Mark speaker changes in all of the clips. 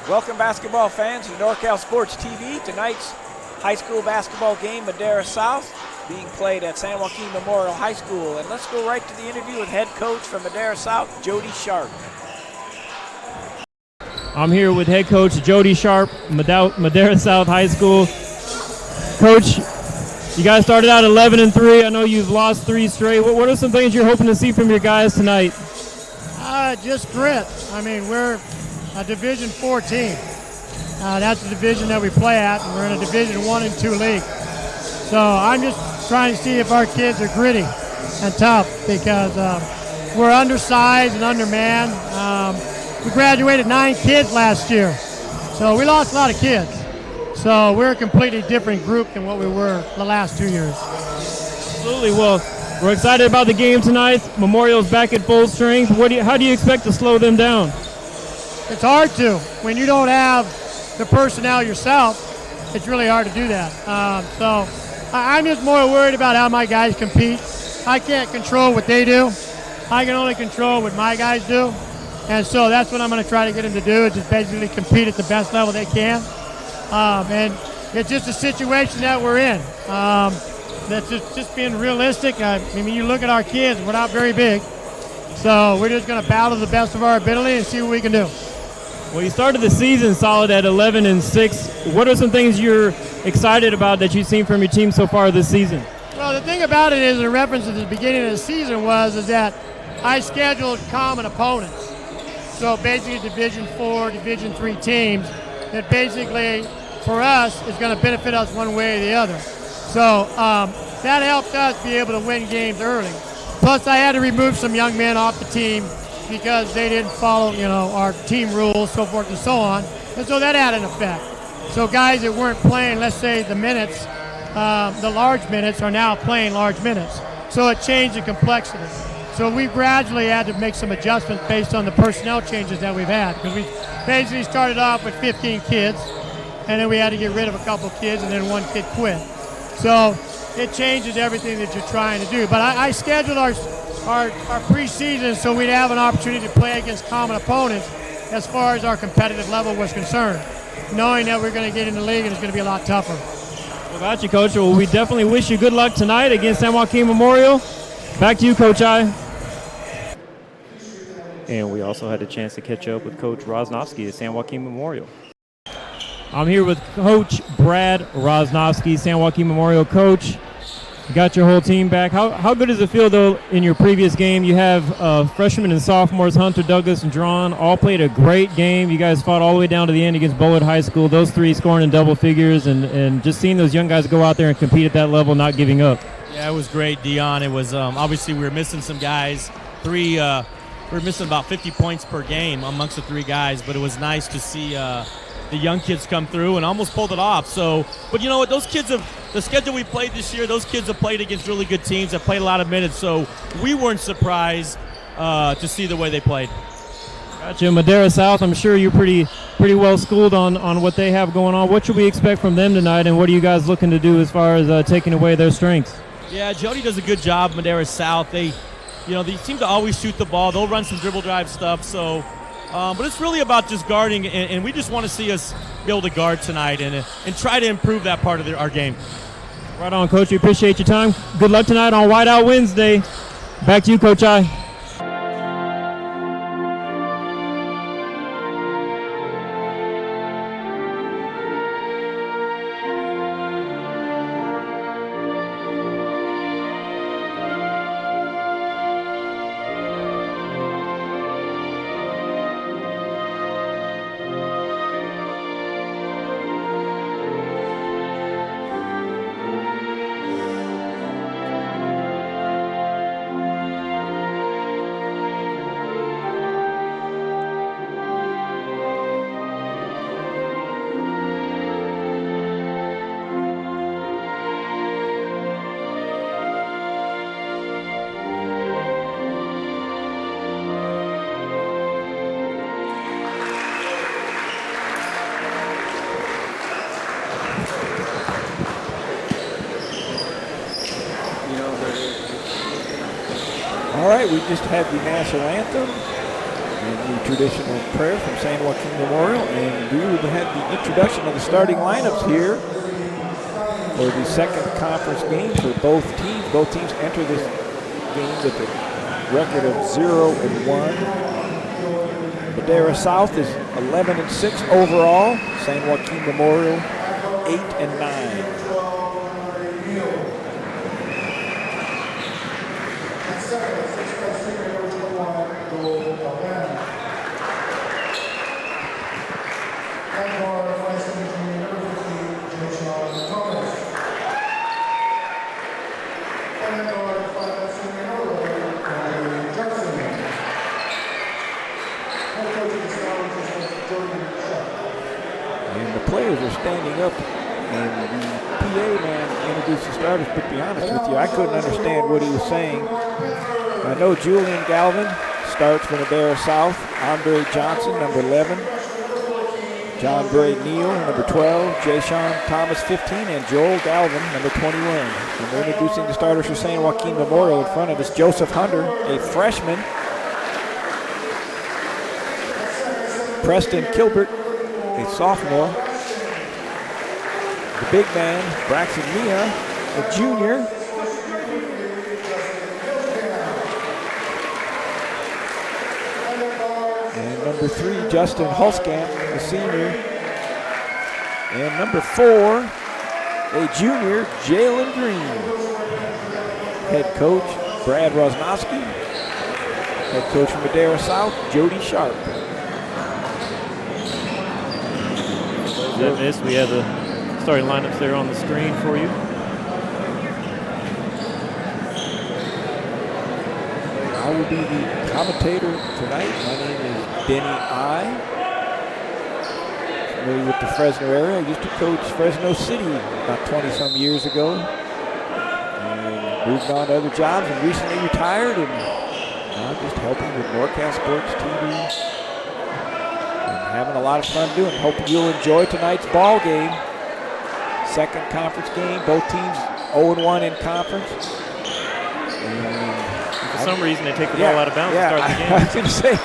Speaker 1: Welcome, basketball fans, to NorCal Sports TV. Tonight's high school basketball game, Madera South, being played at San Joaquin Memorial High School. And let's go right to the interview with head coach from Madera South, Jody Sharp.
Speaker 2: I'm here with head coach Jody Sharp, Madera South High School. Coach, you guys started out 11-3. I know you've lost 3 straight. What are some things you're hoping to see from your guys tonight?
Speaker 3: Just grit. I mean, we're a Division IV team. That's the division that we play at, and we're in a Division I and II league. So I'm just trying to see if our kids are gritty and tough, because we're undersized and undermanned. We graduated 9 kids last year, so we lost a lot of kids. So we're a completely different group than what we were the last 2 years.
Speaker 2: Absolutely. Well, we're excited about the game tonight. Memorial's back at full strength. How do you expect to slow them down?
Speaker 3: It's hard to. When you don't have the personnel yourself, it's really hard to do that. So I'm just more worried about how my guys compete. I can't control what they do. I can only control what my guys do. And so that's what I'm going to try to get them to do, is just basically compete at the best level they can. And it's just a situation that we're in. That's just being realistic. I mean, you look at our kids, we're not very big. So we're just going to battle to the best of our ability and see what we can do.
Speaker 2: Well, you started the season solid at 11-6. What are some things you're excited about that you've seen from your team so far this season?
Speaker 3: Well, the thing about it is, in reference to the beginning of the season, is that I scheduled common opponents. So basically Division IV, Division III teams that basically, for us, is going to benefit us one way or the other. So that helped us be able to win games early. Plus, I had to remove some young men off the team because they didn't follow, our team rules, so forth and so on. And so that had an effect. So guys that weren't playing, let's say, the minutes, the large minutes, are now playing large minutes. So it changed the complexity. So we gradually had to make some adjustments based on the personnel changes that we've had, because we basically started off with 15 kids, and then we had to get rid of a couple kids, and then 1 kid quit. So it changes everything that you're trying to do. But I scheduled our preseason so we'd have an opportunity to play against common opponents as far as our competitive level was concerned, knowing that we're going to get in the league and it's going to be a lot tougher.
Speaker 2: Well, got you, Coach. Well, we definitely wish you good luck tonight against San Joaquin Memorial. Back to you, Coach I.
Speaker 4: And we also had a chance to catch up with Coach Rosnovsky at San Joaquin Memorial.
Speaker 2: I'm here with Coach Brad Rosnovsky, San Joaquin Memorial coach. You got your whole team back. How good does it feel, though, in your previous game? You have freshmen and sophomores, Hunter, Douglas, and Drawn, all played a great game. You guys fought all the way down to the end against Bullard High School. Those 3 scoring in double figures, and just seeing those young guys go out there and compete at that level, not giving up.
Speaker 5: Yeah, it was great, Dion. It was obviously we were missing some guys. We were missing about 50 points per game amongst the 3 guys, but it was nice to see the young kids come through and almost pulled it off. So, but you know what? Those kids the schedule we played this year, those kids have played against really good teams, have played a lot of minutes, so we weren't surprised to see the way they played.
Speaker 2: Gotcha. Madera South, I'm sure you're pretty well schooled on what they have going on. What should we expect from them tonight, and what are you guys looking to do as far as taking away their strengths?
Speaker 5: Yeah, Jody does a good job, Madera South. They seem to always shoot the ball. They'll run some dribble drive stuff, so but it's really about just guarding, and we just want to see us be able to guard tonight and try to improve that part of our game.
Speaker 2: Right on, Coach. We appreciate your time. Good luck tonight on Whiteout Wednesday. Back to you, Coach I.
Speaker 1: All right, we just had the national anthem. And the traditional prayer from San Joaquin Memorial. And we will have the introduction of the starting lineups here for the second conference game for both teams. Both teams enter this game with a record of 0-1. Madera South is 11-6 overall. San Joaquin Memorial 8-9. Players are standing up, and the PA man introduced the starters, but to be honest with you, I couldn't understand what he was saying. I know Julian Galvin starts for Madera South, Andre Johnson, number 11, John Bray Neal, number 12, Jay Sean Thomas, 15, and Joel Galvin, number 21. And they're introducing the starters for San Joaquin Memorial. In front of us, Joseph Hunter, a freshman, Preston Kilbert, a sophomore, the big man, Braxton Mia, a junior. And number 3, Justin Hulskamp, a senior. And number 4, a junior, Jalen Green. Head coach, Brad Rosnowski. Head coach from Madera South, Jody Sharp.
Speaker 4: That miss, we have the starting lineups there on the screen for you.
Speaker 1: I will be the commentator tonight. My name is Denny I. Familiar with the Fresno area. I used to coach Fresno City about 20-some years ago. And moved on to other jobs and recently retired. And now I'm just helping with NorCal Sports TV. And having a lot of fun doing it. Hope you'll enjoy tonight's ball game. Second conference game. Both teams 0-1 in conference.
Speaker 4: For some reason, they take the ball out of bounds and start the game.
Speaker 1: I was going to say,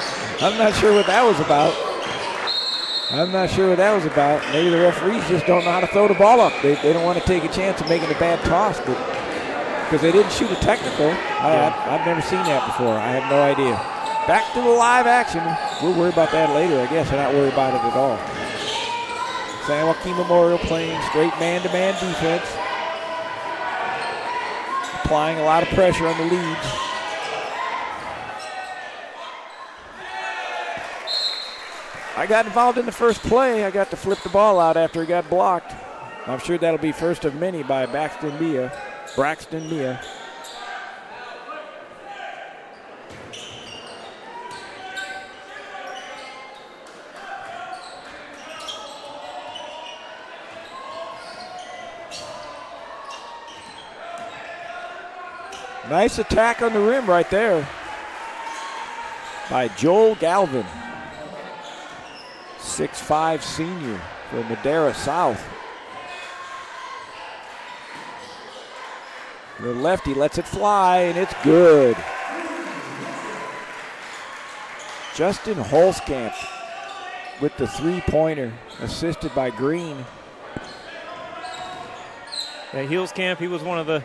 Speaker 1: I'm not sure what that was about. Maybe the referees just don't know how to throw the ball up. They don't want to take a chance of making a bad toss, but because they didn't shoot a technical. I've never seen that before. I have no idea. Back to the live action. We'll worry about that later, I guess. We're not worried about it at all. San Joaquin Memorial playing straight man-to-man defense. Applying a lot of pressure on the leads. I got involved in the first play. I got to flip the ball out after it got blocked. I'm sure that'll be first of many by Braxton Mia. Nice attack on the rim right there by Joel Galvin. 6'5" senior for Madera South. The lefty lets it fly, and it's good. Justin Holskamp with the three-pointer, assisted by Green.
Speaker 4: Yeah, Holskamp, he was one of the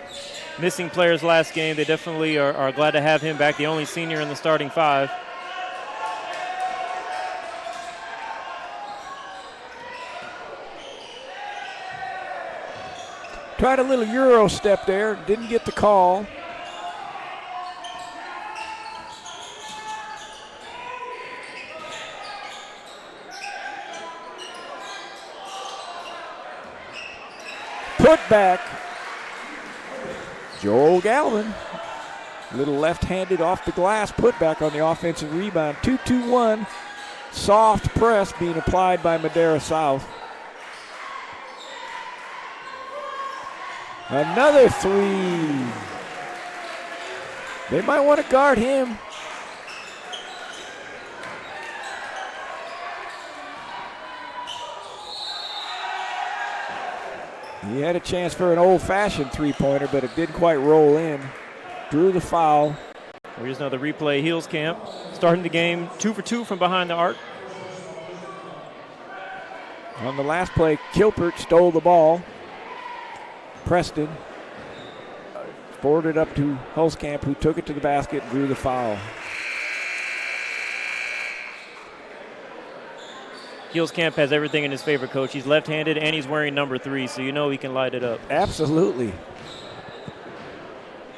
Speaker 4: missing players last game. They definitely are glad to have him back, the only senior in the starting five.
Speaker 1: Tried a little Euro step there, didn't get the call. Put back. Joel Galvin. Little left-handed off the glass put back on the offensive rebound. 2-2-1. Soft press being applied by Madera South. Another three. They might want to guard him. He had a chance for an old-fashioned three-pointer, but it didn't quite roll in. Drew the foul.
Speaker 4: Here's another replay. Heels Camp starting the game 2 for 2 from behind the arc.
Speaker 1: On the last play, Kilpert stole the ball. Preston forwarded up to Hulskamp, who took it to the basket and drew the foul.
Speaker 4: Heels Camp has everything in his favor, Coach. He's left-handed and he's wearing number 3, so you know he can light it up.
Speaker 1: Absolutely.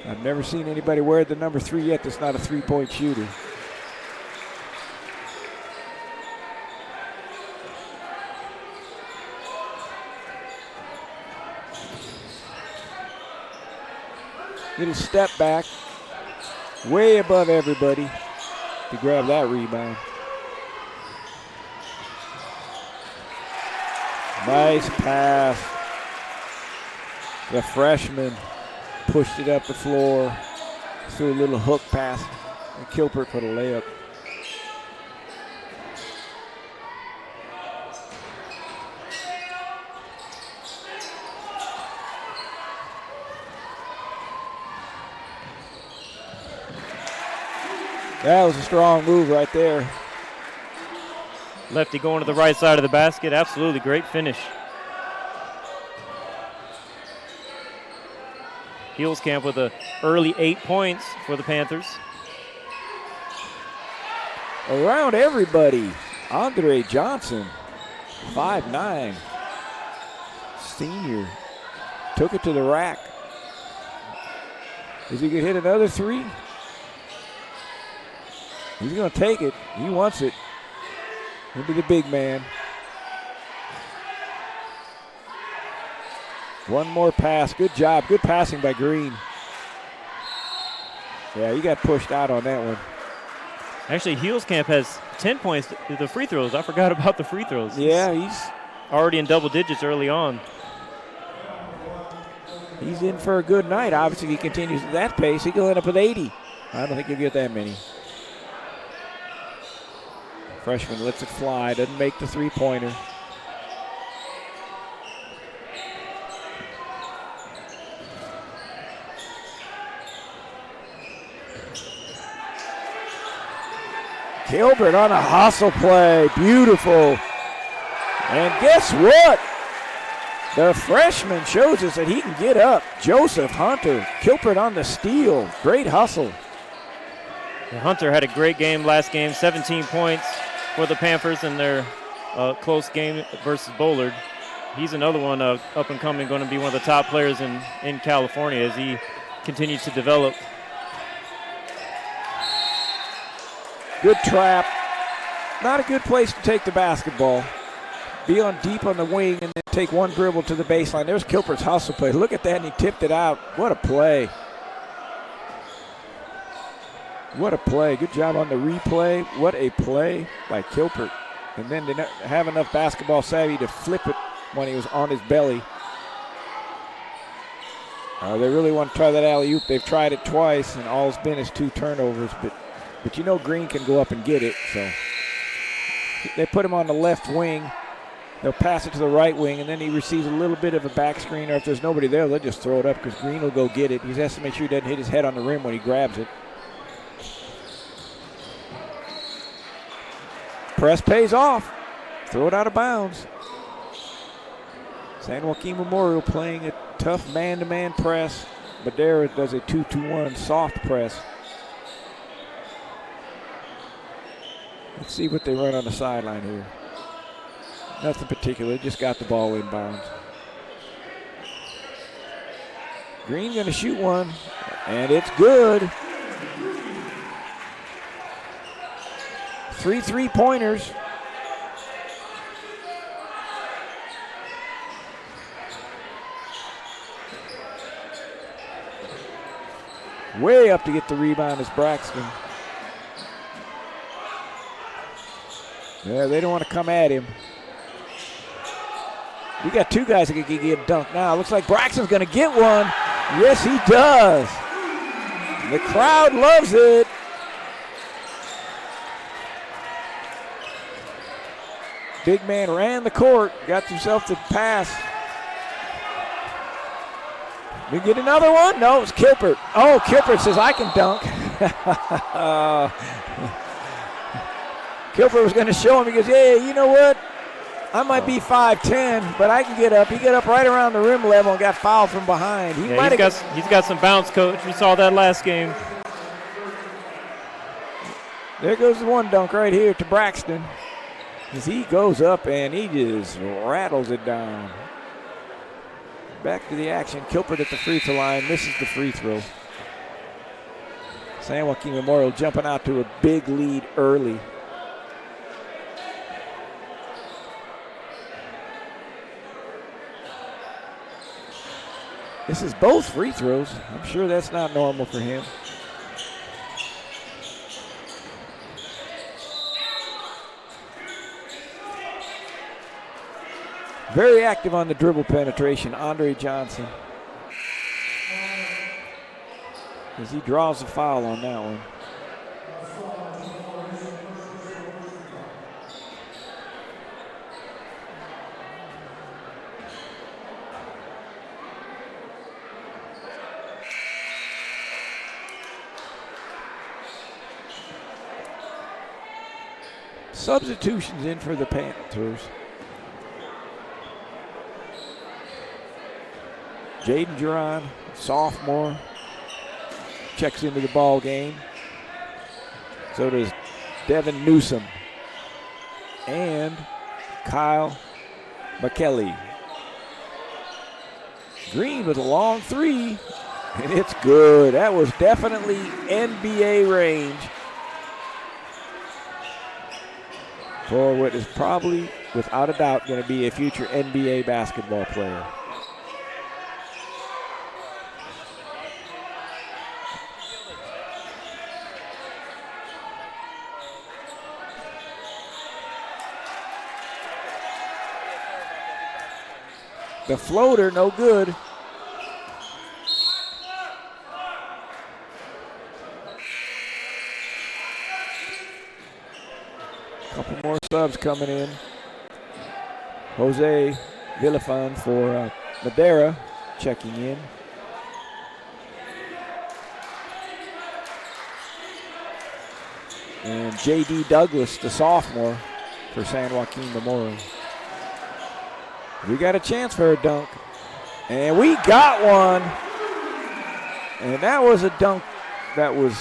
Speaker 1: I've never seen anybody wear the number 3 yet that's not a three-point shooter. Little step back, way above everybody to grab that rebound. Nice pass. The freshman pushed it up the floor, threw a little hook pass, and Kilpert for the layup. That was a strong move right there.
Speaker 4: Lefty going to the right side of the basket. Absolutely great finish. Heels Camp with an early 8 points for the Panthers.
Speaker 1: Around everybody, Andre Johnson, 5'9", senior, took it to the rack. Is he going to hit another 3? He's going to take it. He wants it. Into the big man. One more pass. Good job. Good passing by Green. Yeah, you got pushed out on that one.
Speaker 4: Actually, Heels Camp has 10 points. The free throws. I forgot about the free throws.
Speaker 1: Yeah, he's
Speaker 4: already in double digits early on.
Speaker 1: He's in for a good night. Obviously, if he continues at that pace, he could end up with 80. I don't think he'll get that many. Freshman lets it fly, doesn't make the three-pointer. Gilbert on a hustle play, beautiful. And guess what? The freshman shows us that he can get up. Joseph Hunter, Gilbert on the steal, great hustle.
Speaker 4: Hunter had a great game last game, 17 points for the Panthers in their close game versus Bullard. He's another one up and coming, going to be one of the top players in California as he continues to develop.
Speaker 1: Good trap. Not a good place to take the basketball. Be on deep on the wing and then take one dribble to the baseline. There's Kilpert's hustle play. Look at that, and he tipped it out. What a play. What a play. Good job on the replay. What a play by Kilpert. And then didn't have enough basketball savvy to flip it when he was on his belly. They really want to try that alley-oop. They've tried it twice, and all it's been is 2 turnovers. But you know Green can go up and get it. So they put him on the left wing. They'll pass it to the right wing, and then he receives a little bit of a back screen, or if there's nobody there, they'll just throw it up because Green will go get it. He has to make sure he doesn't hit his head on the rim when he grabs it. Press pays off. Throw it out of bounds. San Joaquin Memorial playing a tough man-to-man press. Madera does a 2-2-1 soft press. Let's see what they run on the sideline here. Nothing particular, just got the ball inbounds. Green gonna shoot one, and it's good. 3 3-pointers. Way up to get the rebound is Braxton. Yeah, they don't want to come at him. We got 2 guys that can get dunked now. Looks like Braxton's going to get one. Yes, he does. The crowd loves it. Big man ran the court, got himself the pass. We get another one? No, it's Kilpert. Oh, Kilpert says, I can dunk. Kilper was going to show him. He goes, hey, you know what? I might be 5'10", but I can get up. He got up right around the rim level and got fouled from behind.
Speaker 4: He's got some bounce, Coach. We saw that last game.
Speaker 1: There goes the one dunk right here to Braxton. As he goes up and he just rattles it down. Back to the action. Kilpert at the free throw line. Misses the free throw. San Joaquin Memorial jumping out to a big lead early. This is both free throws. I'm sure that's not normal for him. Very active on the dribble penetration, Andre Johnson. As he draws a foul on that one. Substitutions in for the Panthers. Jaden Duran, sophomore, checks into the ball game. So does Devin Newsom and Kyle McKelly. Green with a long three, and it's good. That was definitely NBA range for what is probably, without a doubt, going to be a future NBA basketball player. The floater, no good. Couple more subs coming in. Jose Villafan for Madera checking in. And J.D. Douglas, the sophomore, for San Joaquin Memorial. We got a chance for a dunk. And we got one. And that was a dunk that was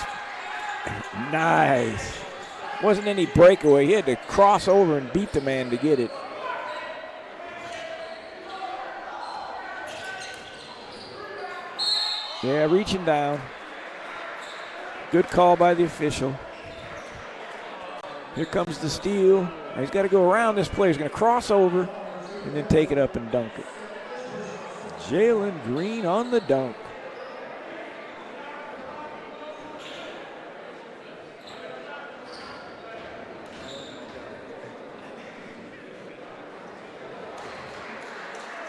Speaker 1: nice. Wasn't any breakaway. He had to cross over and beat the man to get it. Yeah, reaching down. Good call by the official. Here comes the steal. He's got to go around this player. He's going to cross over and then take it up and dunk it. Jalen Green on the dunk.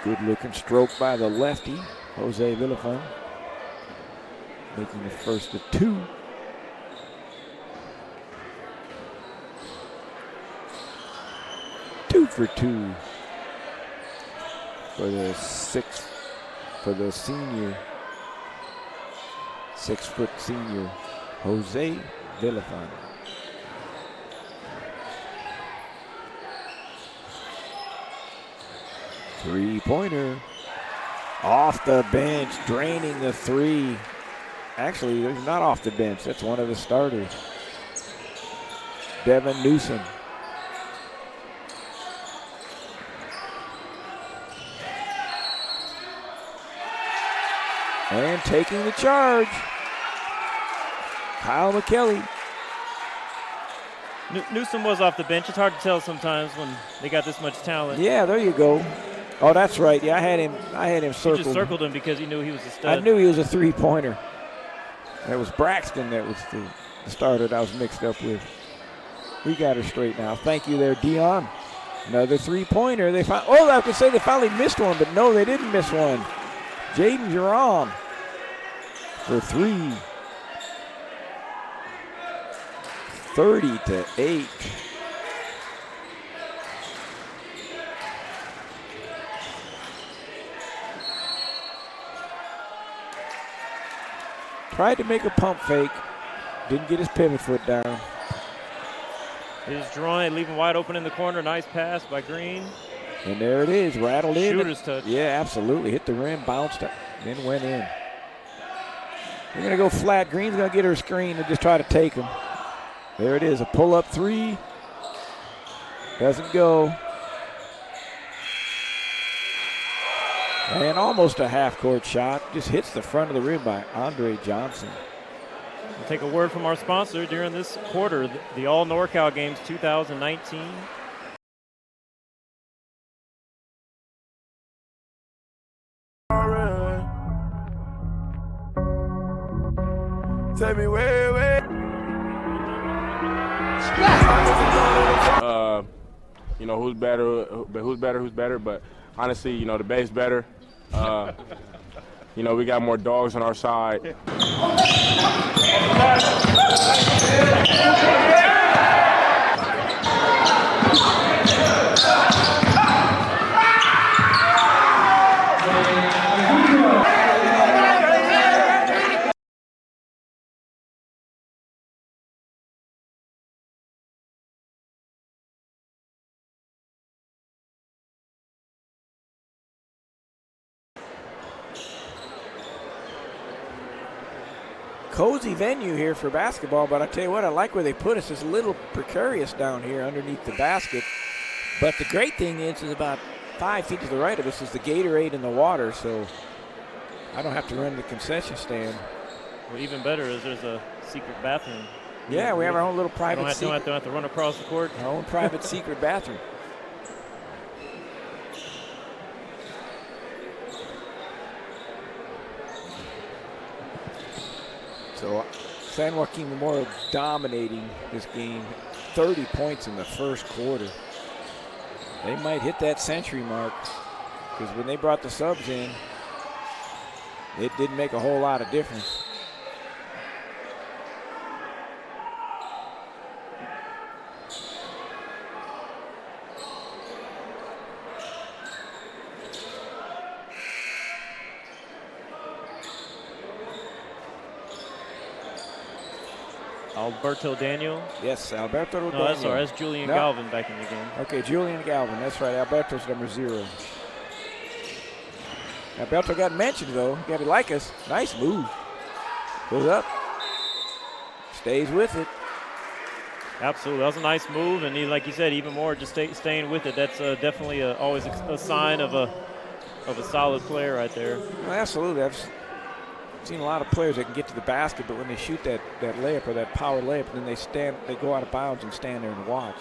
Speaker 1: Good looking stroke by the lefty, Jose Villafan. Making the first of two. Two for two for the senior, 6 foot senior, Jose Villafan. Three-pointer off the bench, draining the three. Actually, he's not off the bench. That's one of the starters. Devin Newsom. And taking the charge, Kyle McKelly.
Speaker 4: Newsom was off the bench. It's hard to tell sometimes when they got this much talent.
Speaker 1: Yeah, there you go. Oh, that's right. Yeah, I had him circled.
Speaker 4: You just circled him because you knew he was a stud.
Speaker 1: I knew he was a three-pointer. That was Braxton that was the starter that I was mixed up with. We got her straight now. Thank you there, Dion. Another three-pointer. I could say they finally missed one, but no, they didn't miss one. Jaden Jerome for three. 30-8. Tried to make a pump fake. didn't get his pivot foot down.
Speaker 4: He's drawing, leaving wide open in the corner. Nice pass by Green.
Speaker 1: And there it is, rattled in.
Speaker 4: Shooter's touch.
Speaker 1: Yeah, absolutely. Hit the rim, bounced up, then went in. They're going to go flat. Green's going to get her screen and just try to take him. There it is, a pull-up three. Doesn't go. And almost a half-court shot. Just hits the front of the rim by Andre Johnson.
Speaker 4: We'll take a word from our sponsor during this quarter, the All NorCal Games 2019.
Speaker 6: Tell me where. You know, who's better, but honestly, you know, the Bay's better. You know, we got more dogs on our side.
Speaker 1: Cozy venue here for basketball, but I tell you what, I like where they put us. It's a little precarious down here underneath the basket. But the great thing is about 5 feet to the right of us is the Gatorade in the water, so I don't have to run the concession stand.
Speaker 4: Well, even better is there's a secret bathroom.
Speaker 1: Yeah, we have our own little private
Speaker 4: Don't have to run across the court.
Speaker 1: Our own private secret bathroom. So San Joaquin Memorial dominating this game, 30 points in the first quarter. They might hit that century mark because when they brought the subs in, it didn't make a whole lot of difference.
Speaker 4: Alberto Daniel.
Speaker 1: Yes, Alberto Daniel.
Speaker 4: No, that's all right. That's Julian Galvin back in the game.
Speaker 1: Okay, Julian Galvin. That's right. Alberto's number 0. Alberto got mentioned, though. Got to like us. Nice move. Goes up. Stays with it.
Speaker 4: Absolutely. That was a nice move. And he, like you said, even more just staying with it. That's definitely always a sign of a solid player right there.
Speaker 1: Well, absolutely. I've seen a lot of players that can get to the basket, but when they shoot that layup or that power layup, then they go out of bounds and stand there and watch.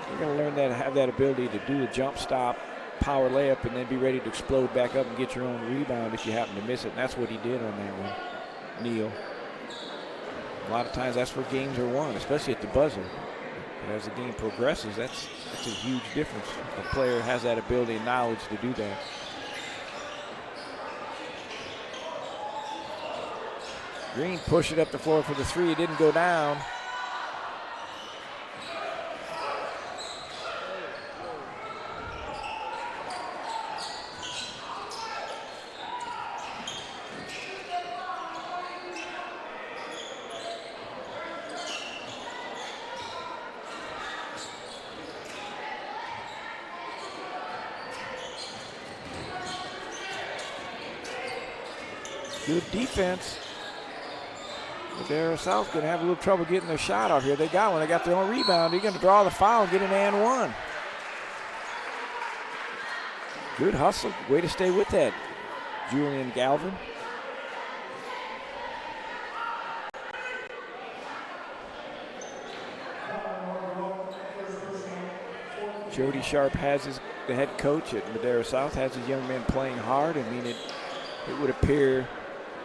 Speaker 1: You're going to learn that, have that ability to do a jump stop, power layup, and then be ready to explode back up and get your own rebound if you happen to miss it. And that's what he did on that one, Neal. A lot of times that's where games are won, especially at the buzzer. But as the game progresses, that's a huge difference. The player has that ability and knowledge to do that. Green pushed it up the floor for the 3. It didn't go down. Good defense. Madera South going to have a little trouble getting their shot off here. They got one. They got their own rebound. They're going to draw the foul and get an and one. Good hustle. Way to stay with that, Julian Galvin. Jody Sharp has the head coach at Madera South, has his young men playing hard. I mean, it would appear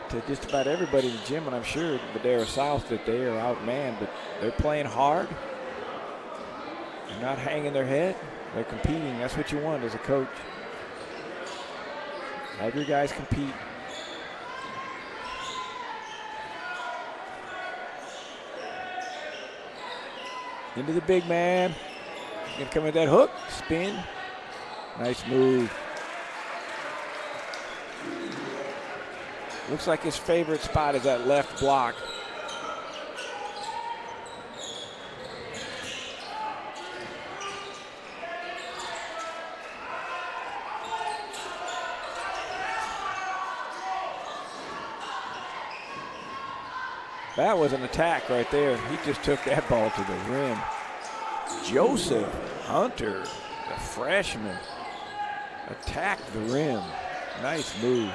Speaker 1: to just about everybody in the gym, and I'm sure Madera South, that they are outmanned, but they're playing hard. They're not hanging their head. They're competing. That's what you want as a coach. Have your guys compete. Into the big man. Gonna come with that hook, spin. Nice move. Looks like his favorite spot is that left block. That was an attack right there. He just took that ball to the rim. Joseph Hunter, the freshman, attacked the rim. Nice move.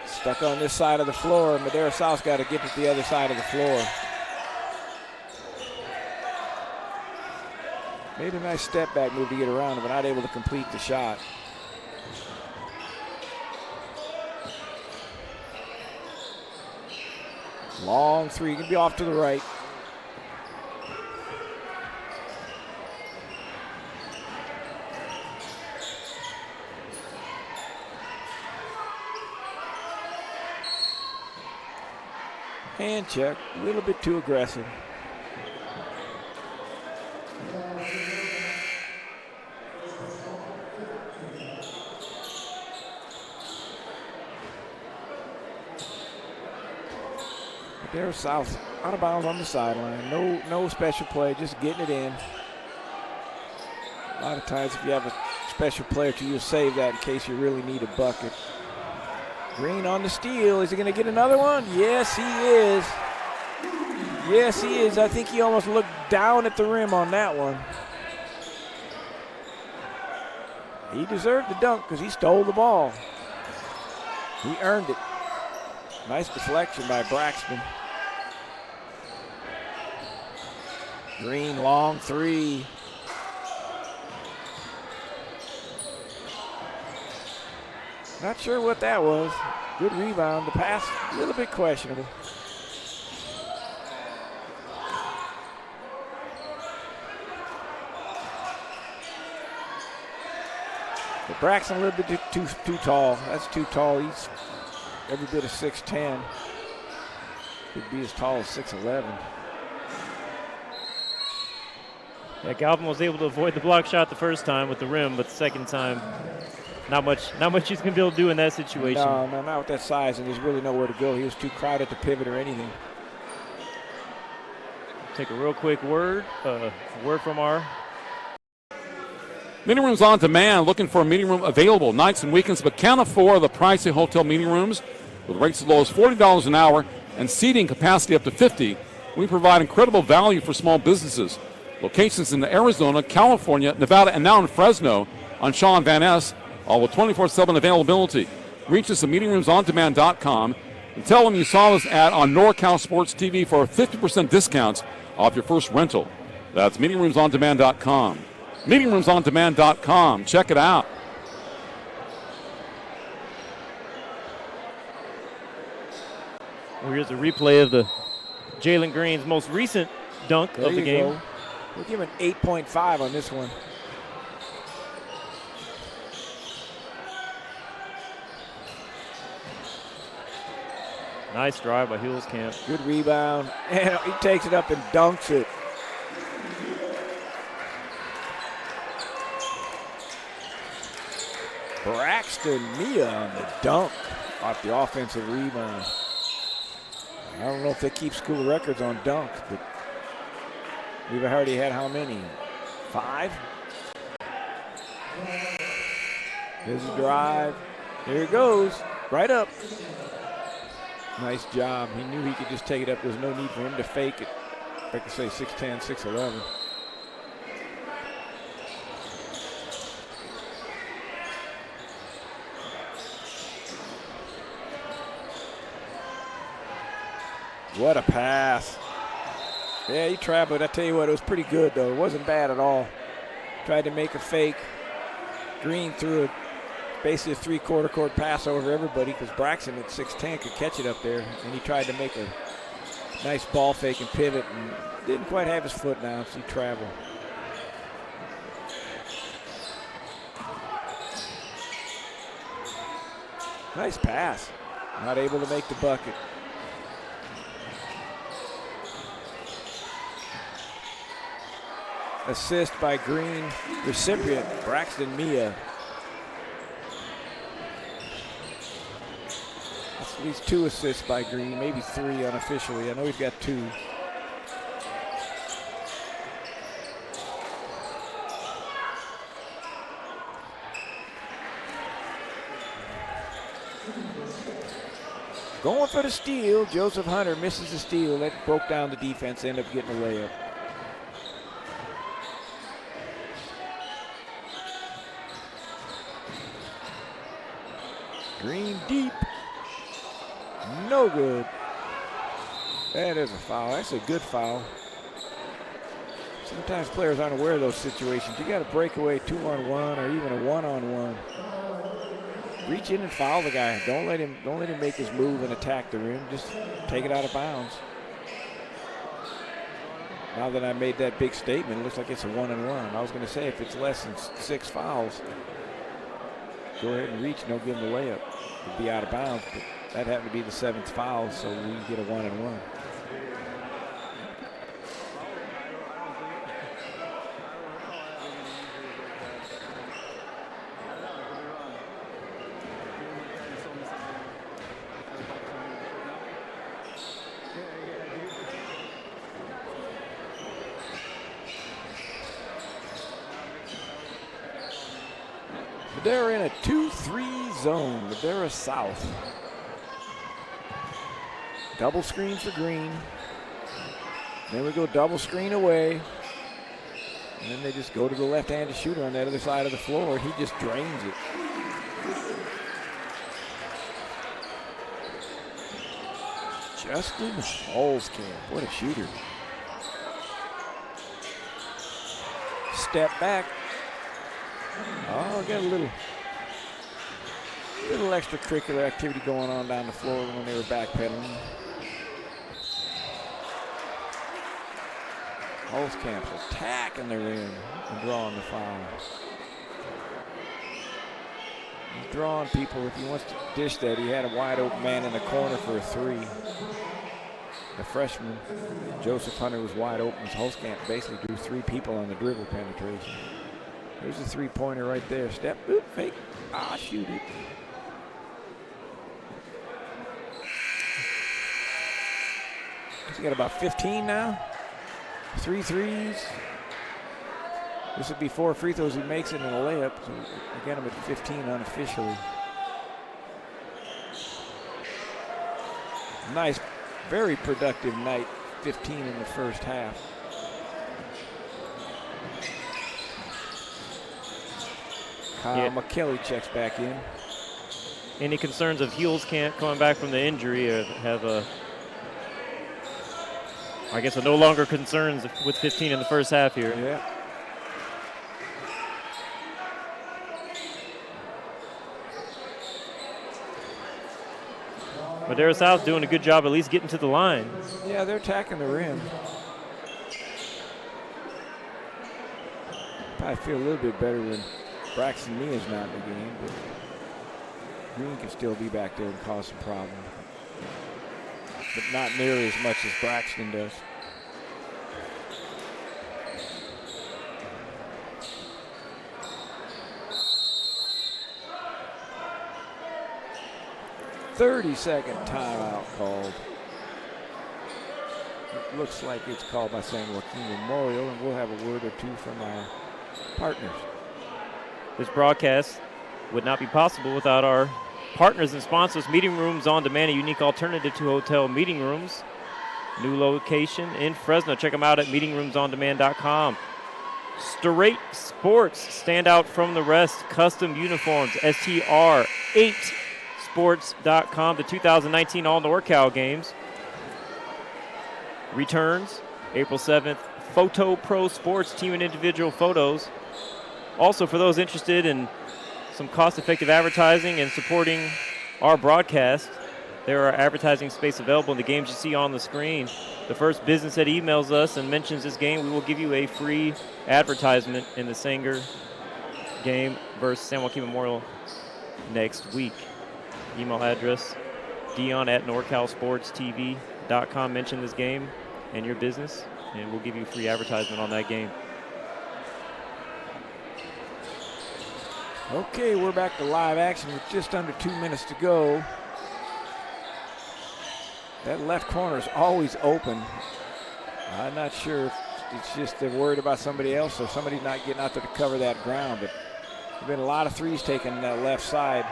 Speaker 1: Stuck on this side of the floor. Madera South's got to get to the other side of the floor. Made a nice step back move to get around him, but not able to complete the shot. Long three, can be off to the right. Hand check, a little bit too aggressive. Madera South out of bounds on the sideline. No special play, just getting it in. A lot of times if you have a special player to you'll save that in case you really need a bucket. Green on the steal. Is he going to get another one? Yes, he is. Yes, he is. I think he almost looked down at the rim on that one. He deserved the dunk because he stole the ball. He earned it. Nice deflection by Braxton. Green, long three. Not sure what that was. Good rebound. The pass, a little bit questionable. But Braxton a little bit too tall. That's too tall. He's every bit of 6'10". Could be as tall as 6'11".
Speaker 4: Yeah, Galvin was able to avoid the block shot the first time with the rim, but the second time, not much he's going to be able to do in that situation.
Speaker 1: No, not with that size, and there's really nowhere to go. He was too crowded to pivot or anything.
Speaker 4: Take a real quick word from our
Speaker 7: Meeting rooms on demand. Looking for a meeting room available nights and weekends, but can't afford the pricey hotel meeting rooms with rates as low as $40 an hour and seating capacity up to 50. We provide incredible value for small businesses. Locations in Arizona, California, Nevada, and now in Fresno on Shaw and Van Ness, all with 24/7 availability. Reach us at meetingroomsondemand.com and tell them you saw this ad on NorCal Sports TV for a 50% discount off your first rental. That's meetingroomsondemand.com. Meetingroomsondemand.com. Check it out.
Speaker 4: Well, here's a replay of the Jalen Green's most recent dunk of the game.
Speaker 1: Go. We'll give him an 8.5 on this one.
Speaker 4: Nice drive by Camp.
Speaker 1: Good rebound, and he takes it up and dunks it. Braxton Mia on the dunk off the offensive rebound. I don't know if they keep school records on dunks, but we've already had how many? 5? Here's a drive. Here it goes. Right up. Nice job. He knew he could just take it up. There's no need for him to fake it. If I could say 6'10", 6'11". What a pass. Yeah, he traveled. I tell you what, it was pretty good, though. It wasn't bad at all. Tried to make a fake. Green threw it. Basically a three-quarter court pass over everybody because Braxton at 6'10" could catch it up there. And he tried to make a nice ball fake and pivot and didn't quite have his foot down, so he traveled. Nice pass. Not able to make the bucket. Assist by Green. Recipient, Braxton Mia. That's at least 2 assists by Green, maybe 3 unofficially. I know he's got 2. Going for the steal. Joseph Hunter misses the steal. That broke down the defense, ended up getting a layup. Green deep. No good. That is a foul. That's a good foul. Sometimes players aren't aware of those situations. You got to break away 2-on-1 or even a 1-on-1. Reach in and foul the guy. Don't let him make his move and attack the rim. Just take it out of bounds. Now that I made that big statement, it looks like it's a 1-on-1. I was going to say if it's less than 6 fouls, go ahead and reach and don't give him the layup. It'll be out of bounds, but that happened to be the 7th foul, so we get a 1-on-1. They're in a 2-3 zone. Madera South. Double screen for Green. Then we go double screen away. And then they just go to the left-handed shooter on that other side of the floor. He just drains it. Justin Holzkamp. What a shooter. Step back. Oh, got a little extracurricular activity going on down the floor when they were backpedaling. Holzkamp's attacking the rim and drawing the foul. He's drawing people. If he wants to dish that, he had a wide open man in the corner for a 3. The freshman, Joseph Hunter, was wide open. Holzkamp basically drew 3 people on the dribble penetration. There's a 3-pointer right there. Step, boop, fake. Shoot it. He's got about 15 now. 3 threes. This would be 4 free throws. He makes it in a layup. So we got him at 15 unofficially. Nice, very productive night. 15 in the first half. Kyle McKelly checks back in.
Speaker 4: Any concerns of Holzkamp coming back from the injury have I guess no longer concerns with 15 in the first half here.
Speaker 1: Yeah.
Speaker 4: Madera South doing a good job at least getting to the line.
Speaker 1: Yeah, they're attacking the rim. Probably feel a little bit better when Braxton Meehan's not in the game, but Green can still be back there and cause some problems. But not nearly as much as Braxton does. "30-second timeout called." It looks like it's called by San Joaquin Memorial, and we'll have a word or two from our partners.
Speaker 4: This broadcast would not be possible without our partners and sponsors. Meeting Rooms On Demand, a unique alternative to hotel meeting rooms. New location in Fresno. Check them out at meetingroomsondemand.com. Straight Sports, stand out from the rest. Custom uniforms, STR8sports.com. The 2019 All NorCal games returns April 7th. Photo Pro Sports, team and individual photos. Also, for those interested in some cost-effective advertising and supporting our broadcast, there are advertising space available in the games you see on the screen. The first business that emails us and mentions this game, we will give you a free advertisement in the Sanger game versus San Joaquin Memorial next week. Email address, dion@norcalsportstv.com. Mention this game and your business, and we'll give you a free advertisement on that game.
Speaker 1: Okay, we're back to live action with just under 2 minutes to go. That left corner is always open. I'm not sure if it's just they're worried about somebody else or somebody's not getting out there to cover that ground, but there's been a lot of threes taken on that left side.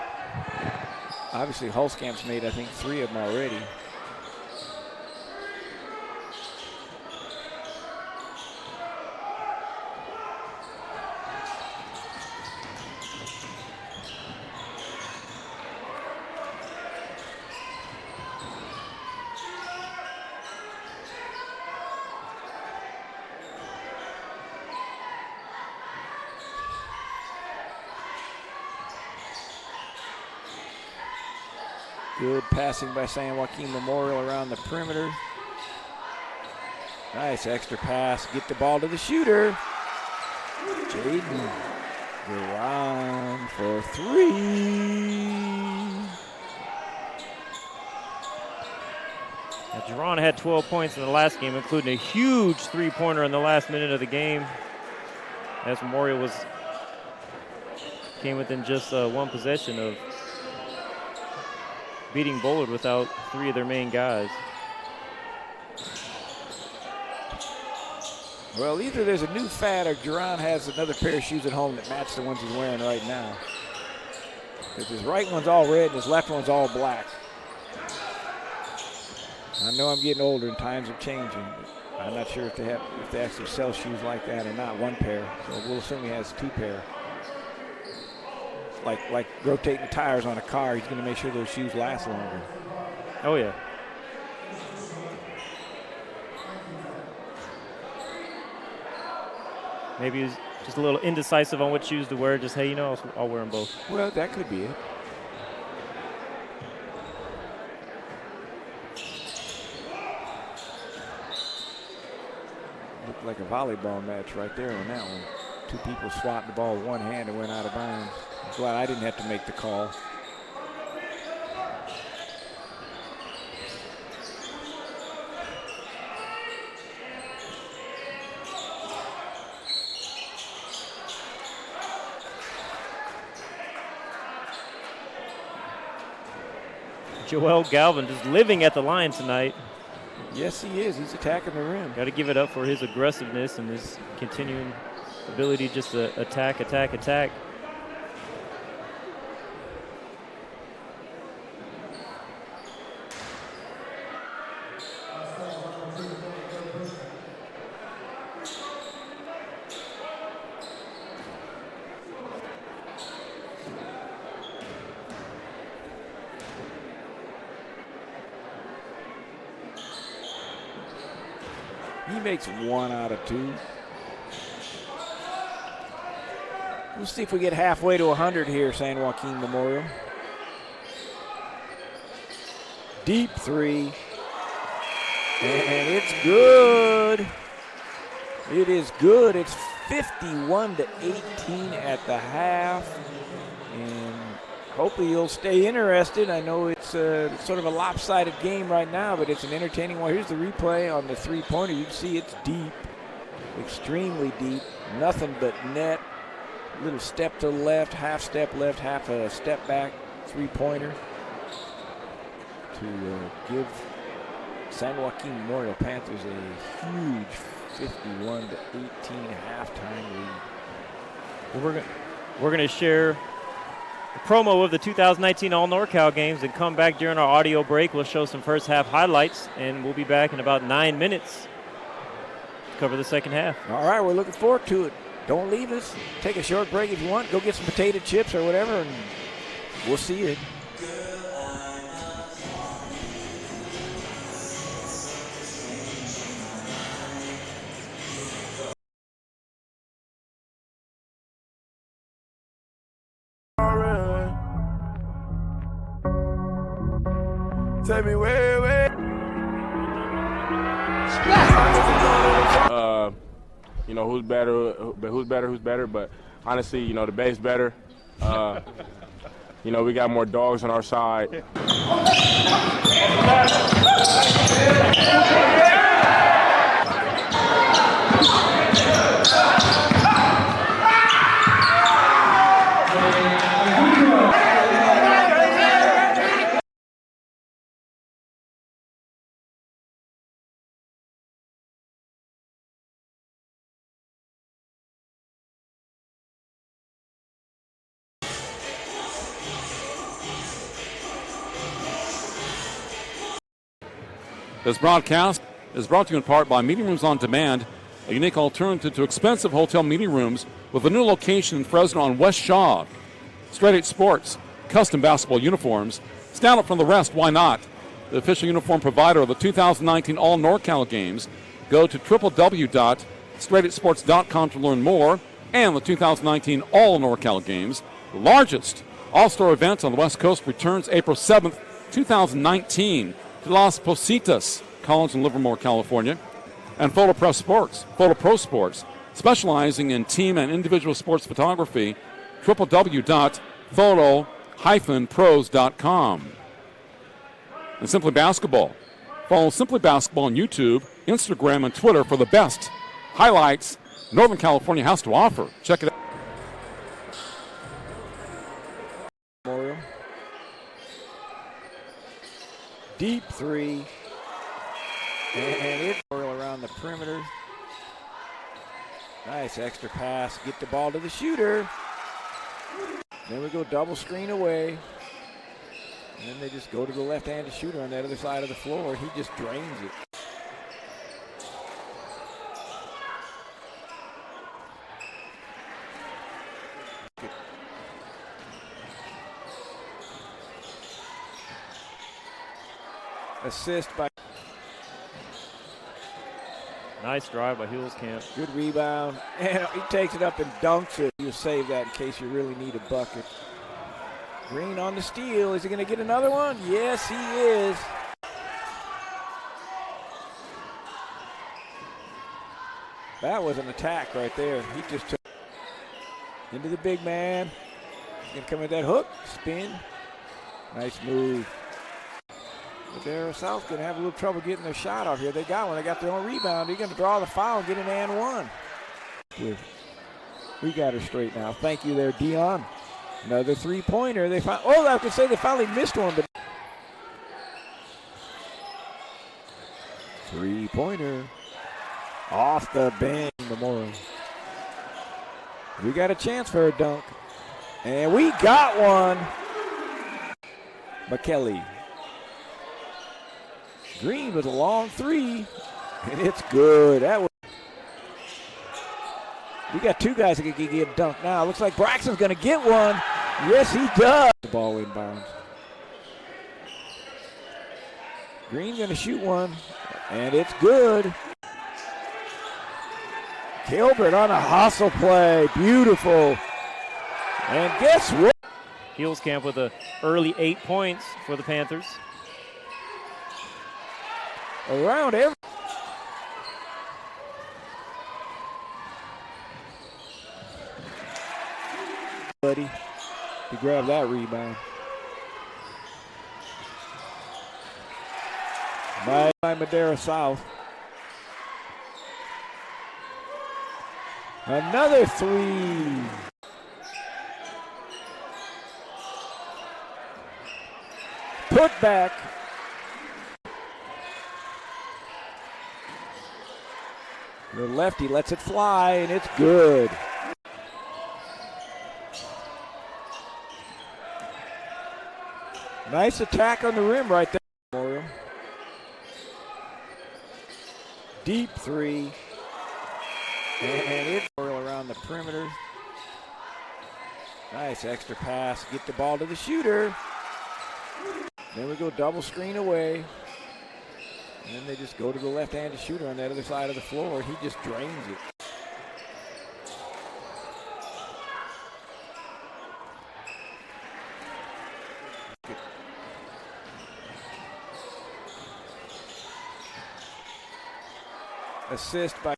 Speaker 1: Obviously, Hulskamp's made, I think, 3 of them already. Good passing by San Joaquin Memorial around the perimeter. Nice extra pass. Get the ball to the shooter. Jaden Duran for 3.
Speaker 4: Now, Duran had 12 points in the last game, including a huge three-pointer in the last minute of the game, as Memorial came within just one possession of beating Bullard without 3 of their main guys.
Speaker 1: Well, either there's a new fad or Duran has another pair of shoes at home that match the ones he's wearing right now. Because his right one's all red and his left one's all black. I know I'm getting older and times are changing, but I'm not sure if they actually sell shoes like that or not. 1 pair, so we'll assume he has 2 pair. Like rotating the tires on a car, he's going to make sure those shoes last longer.
Speaker 4: Oh, yeah. Maybe he's just a little indecisive on what shoes to wear. Just, hey, you know, I'll wear them both.
Speaker 1: Well, that could be it. Looked like a volleyball match right there on that one. 2 people swatted the ball with one hand and went out of bounds. I'm glad I didn't have to make the call.
Speaker 4: Joel Galvin just living at the line tonight.
Speaker 1: Yes, he is. He's attacking the rim.
Speaker 4: Got to give it up for his aggressiveness and his continuing ability just to attack.
Speaker 1: He makes 1 out of 2. We'll see if we get halfway to 100 here, San Joaquin Memorial. Deep 3. And it's good. It is good. It's 51-18 at the half. And hopefully you'll stay interested. I know it's sort of a lopsided game right now, but it's an entertaining one. Here's the replay on the three-pointer. You can see it's deep, extremely deep. Nothing but net. Little step to the left, half step a step back, three-pointer to give San Joaquin Memorial Panthers a huge 51-18 halftime lead.
Speaker 4: We're going to share a promo of the 2019 All NorCal games and come back during our audio break. We'll show some first half highlights, and we'll be back in about 9 minutes to cover the second half.
Speaker 1: All right, we're looking forward to it. Don't leave us. Take a short break if you want. Go get some potato chips or whatever, and we'll see you.
Speaker 8: Take me way.
Speaker 6: You know, who's better, but honestly, you know, the Bay's better. You know, we got more dogs on our side.
Speaker 7: This broadcast is brought to you in part by Meeting Rooms on Demand, a unique alternative to expensive hotel meeting rooms with a new location in Fresno on West Shaw. Straight 8 Sports, custom basketball uniforms. Stand out from the rest, why not? The official uniform provider of the 2019 All NorCal Games. Go to www.straight8sports.com to learn more. And the 2019 All NorCal Games, the largest all-star event on the West Coast, returns April 7th, 2019 to Las Positas College in Livermore, California. And Photo Pro Sports, specializing in team and individual sports photography, www.photo-pros.com. And Simply Basketball. Follow Simply Basketball on YouTube, Instagram, and Twitter for the best highlights Northern California has to offer. Check it out.
Speaker 1: Memorial. Deep three. And it's around the perimeter. Nice extra pass. Get the ball to the shooter. Then we go double screen away. And then they just go to the left-handed shooter on the other side of the floor. He just drains it. Assist by.
Speaker 4: Nice drive by Camp.
Speaker 1: Good rebound. And he takes it up and dunks it. You'll save that in case you really need a bucket. Green on the steal. Is he going to get another one? Yes, he is. That was an attack right there. He just took into the big man. He's going to come with that hook. Spin. Nice move. Madera South going to have a little trouble getting their shot off here. They got one. They got their own rebound. They're going to draw the foul and get an and one. We got her straight now. Thank you there, Dion. Another three-pointer. I could say they finally missed one, but three-pointer off the bench. Memorial. We got a chance for a dunk, and we got one. McKelly. Green with a long three, and it's good. We got two guys that can get a dunk now. Looks like Braxton's going to get one. Yes, he does. The ball inbounds. Green going to shoot one, and it's good. Gilbert on a hustle play. Beautiful. And guess what?
Speaker 4: Camp with an early 8 points for the Panthers.
Speaker 1: Around every. Buddy, to grab that rebound. By Madera South. Another three. Put back. The lefty lets it fly, and it's good. Nice attack on the rim right there. Memorial. Deep three. And it's around the perimeter. Nice extra pass. Get the ball to the shooter. Then we go double screen away. And then they just go to the left-handed shooter on the other side of the floor. He just drains it. Assist by.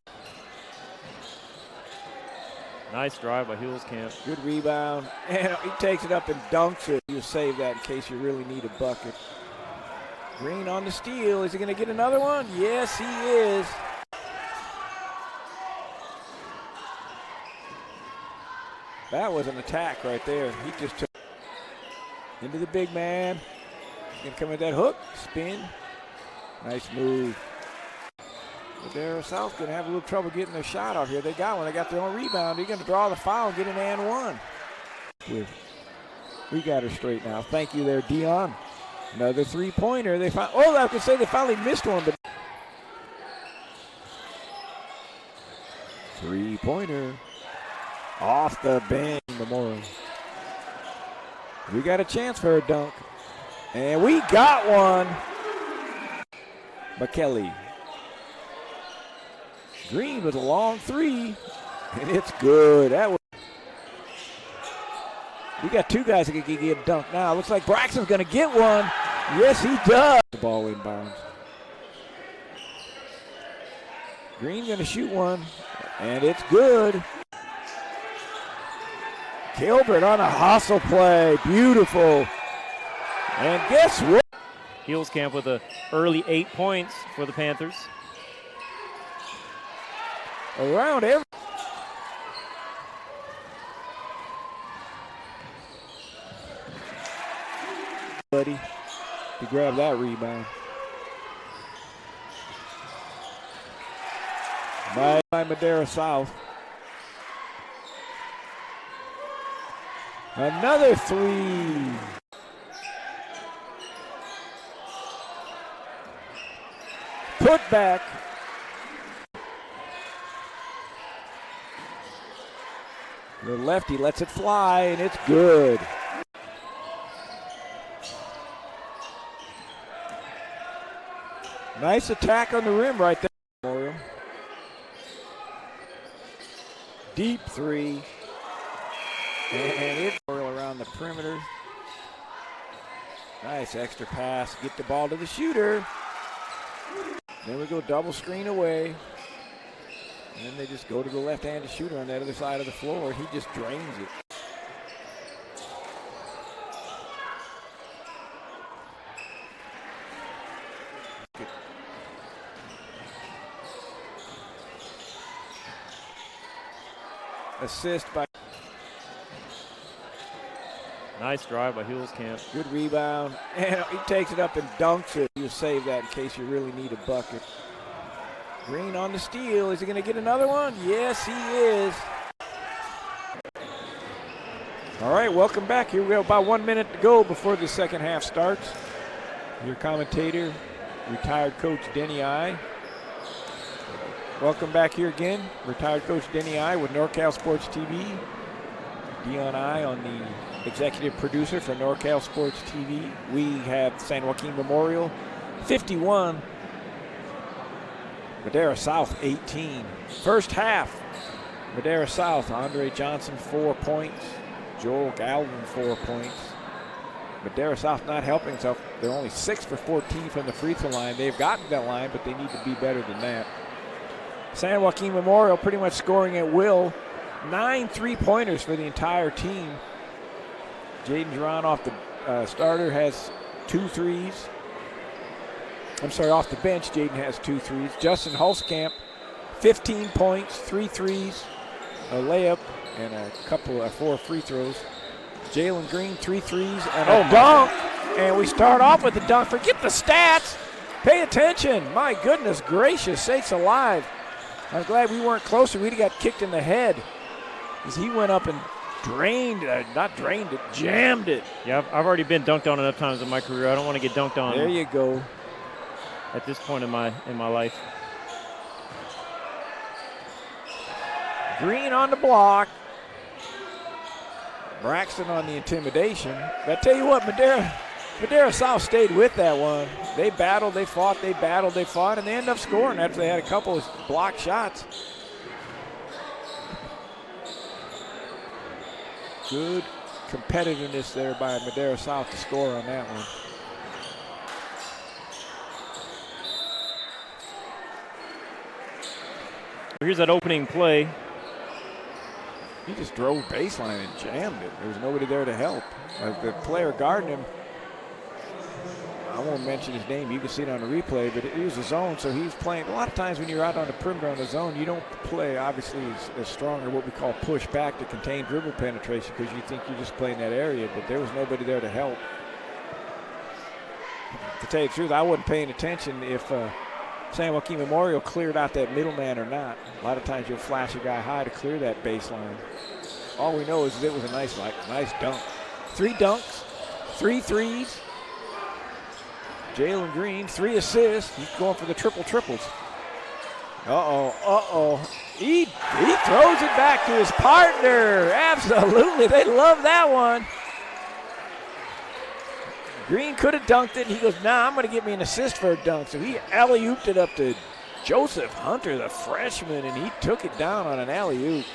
Speaker 4: Nice drive by Camp.
Speaker 1: Good rebound. And he takes it up and dunks it. You'll save that in case you really need a bucket. Green on the steal. Is he going to get another one? Yes, he is. That was an attack right there. He just took into the big man. He's going to come with that hook. Spin. Nice move. Madera South going to have a little trouble getting their shot off here. They got one. They got their own rebound. They're going to draw the foul and get an and one. We got her straight now. Thank you there, Dion. Another three-pointer. I could say they finally missed one, but three-pointer off the bench. Memorial. We got a chance for a dunk, and we got one. McKelly. Green with a long three, and it's good. We got two guys that can get a dunk now. Looks like Braxton's going to get one. Yes, he does. The ball inbounds. Green going to shoot one, and it's good. Gilbert on a hustle play. Beautiful. And guess what?
Speaker 4: Heels Camp with an early 8 points for the Panthers.
Speaker 1: Around every. Buddy to grab that rebound. By Madera South. Another three. Put back. The lefty lets it fly, and it's good. Nice attack on the rim right there. Memorial. Deep three. And it's around the perimeter. Nice extra pass. Get the ball to the shooter. Then we go double screen away. And then they just go to the left-handed shooter on that other side of the floor. He just drains it. Assist by.
Speaker 4: Nice drive by Heels Camp.
Speaker 1: Good rebound. And he takes it up and dunks it. You'll save that in case you really need a bucket. Green on the steal. Is he going to get another one? Yes, he is. All right, welcome back. Here we go. About 1 minute to go before the second half starts. Your commentator, retired coach Denny I. Welcome back here again. Retired coach Denny I with NorCal Sports TV. Dion I on the executive producer for NorCal Sports TV. We have San Joaquin Memorial 51. Madera South 18. First half, Madera South, Andre Johnson 4 points. Joel Galvin 4 points. Madera South not helping himself. They're only 6 for 14 from the free throw line. They've gotten to that line, but they need to be better than that. San Joaquin Memorial pretty much scoring at will. 9 3-pointers for the entire team. Jaden Duran off the starter has 2 threes. I'm sorry, off the bench, Jaden has 2 threes. Justin Hulskamp, 15 points, 3 threes, a layup, and a couple of 4 free throws. Jalen Green, 3 threes, and a dunk. And we start off with the dunk. Forget the stats. Pay attention. My goodness gracious sakes alive. I'm glad we weren't closer. We'd have got kicked in the head as he went up and jammed it.
Speaker 4: Yeah, I've already been dunked on enough times in my career. I don't want to get dunked on.
Speaker 1: There you go.
Speaker 4: At this point in my life.
Speaker 1: Green on the block. Braxton on the intimidation. But I tell you what, Madera South stayed with that one. They battled, they fought, and they ended up scoring after they had a couple of blocked shots. Good competitiveness there by Madera South to score on that one.
Speaker 4: Here's that opening play.
Speaker 1: He just drove baseline and jammed it. There was nobody there to help. The player guarding him, I won't mention his name. You can see it on the replay, but it was a zone, so he was playing. A lot of times when you're out on the perimeter on the zone, you don't play, obviously, as strong or what we call push back to contain dribble penetration because you think you're just playing that area, but there was nobody there to help. To tell you the truth, I wasn't paying attention if San Joaquin Memorial cleared out that middleman or not. A lot of times you'll flash a guy high to clear that baseline. All we know is it was a nice dunk. 3 dunks, 3 threes. Jalen Green, 3 assists. He's going for the triple-triples. He throws it back to his partner. Absolutely, they love that one. Green could have dunked it, and he goes, nah, I'm going to get me an assist for a dunk. So he alley-ooped it up to Joseph Hunter, the freshman, and he took it down on an alley-oop.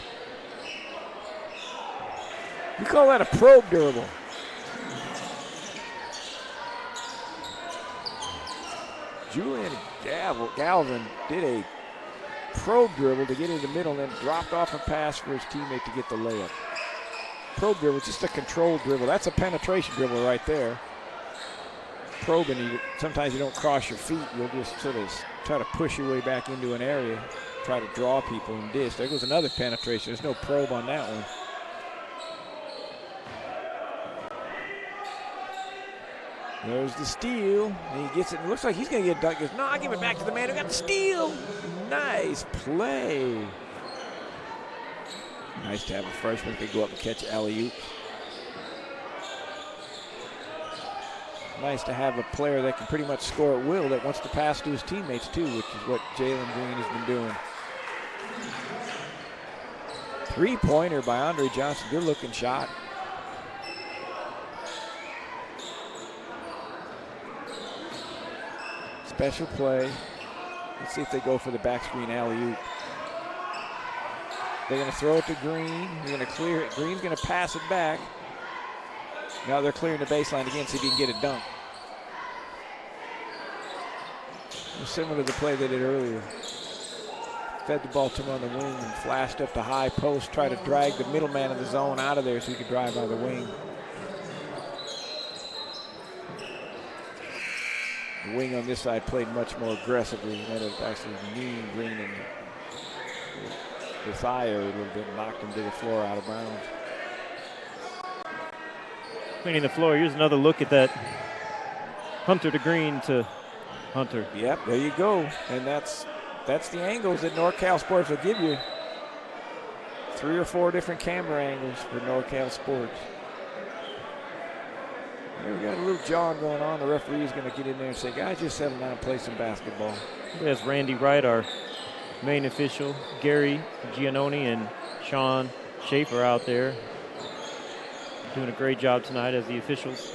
Speaker 1: You call that a probe dribble. Julian Galvin did a probe dribble to get in the middle and then dropped off a pass for his teammate to get the layup. Probe dribble, just a controlled dribble. That's a penetration dribble right there. Probing, sometimes you don't cross your feet. You'll just sort of try to push your way back into an area, try to draw people and dish. There goes another penetration. There's no probe on that one. There's the steal. And he gets it. It looks like he's going to get dunked. He goes, no, I'll give it back to the man who got the steal. Nice play. Nice to have a freshman that can go up and catch alley-oop. Nice to have a player that can pretty much score at will, that wants to pass to his teammates too, which is what Jalen Green has been doing. Three-pointer by Andre Johnson. Good-looking shot. Special play. Let's see if they go for the back screen alley-oop. They're going to throw it to Green. They're going to clear it. Green's going to pass it back. Now they're clearing the baseline again, see if he can get a dunk. Similar to the play they did earlier. Fed the ball to him on the wing and flashed up the high post, try to drag the middleman of the zone out of there so he could drive by the wing. The wing on this side played much more aggressively. Might have actually kneed Green in the thigh area a little bit, knocked him to the floor out of bounds.
Speaker 4: Cleaning the floor. Here's another look at that. Hunter to Green to Hunter.
Speaker 1: Yep, there you go. And that's the angles that NorCal Sports will give you. 3 or 4 different camera angles for NorCal Sports. Here we got a little jog going on. The referee is going to get in there and say, guys, just settle down and play some basketball.
Speaker 4: There's Randy Wright, our main official. Gary Giannoni and Sean Schaefer out there doing a great job tonight as the officials.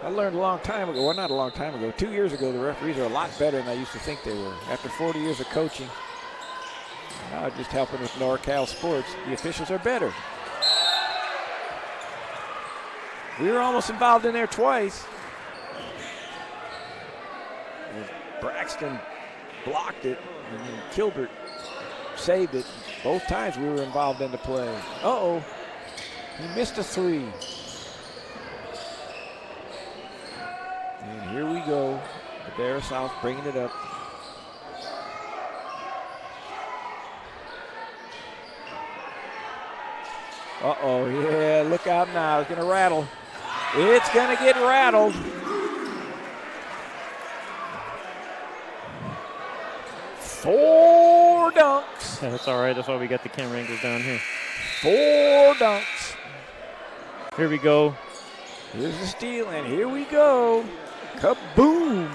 Speaker 1: I learned a long time ago, well, not a long time ago, 2 years ago, the referees are a lot better than I used to think they were. After 40 years of coaching, now just helping with NorCal Sports, the officials are better. We were almost involved in there twice. Braxton blocked it, and then Kilbert saved it. Both times we were involved in the play. Uh-oh, he missed a 3. And here we go. Madera South bringing it up. Uh-oh, yeah, look out now. It's going to rattle. It's going to get rattled. Four dunks.
Speaker 4: Yeah, that's all right. That's why we got the camera angles down here.
Speaker 1: 4 dunks.
Speaker 4: Here we go.
Speaker 1: Here's the steal, and here we go. Kaboom.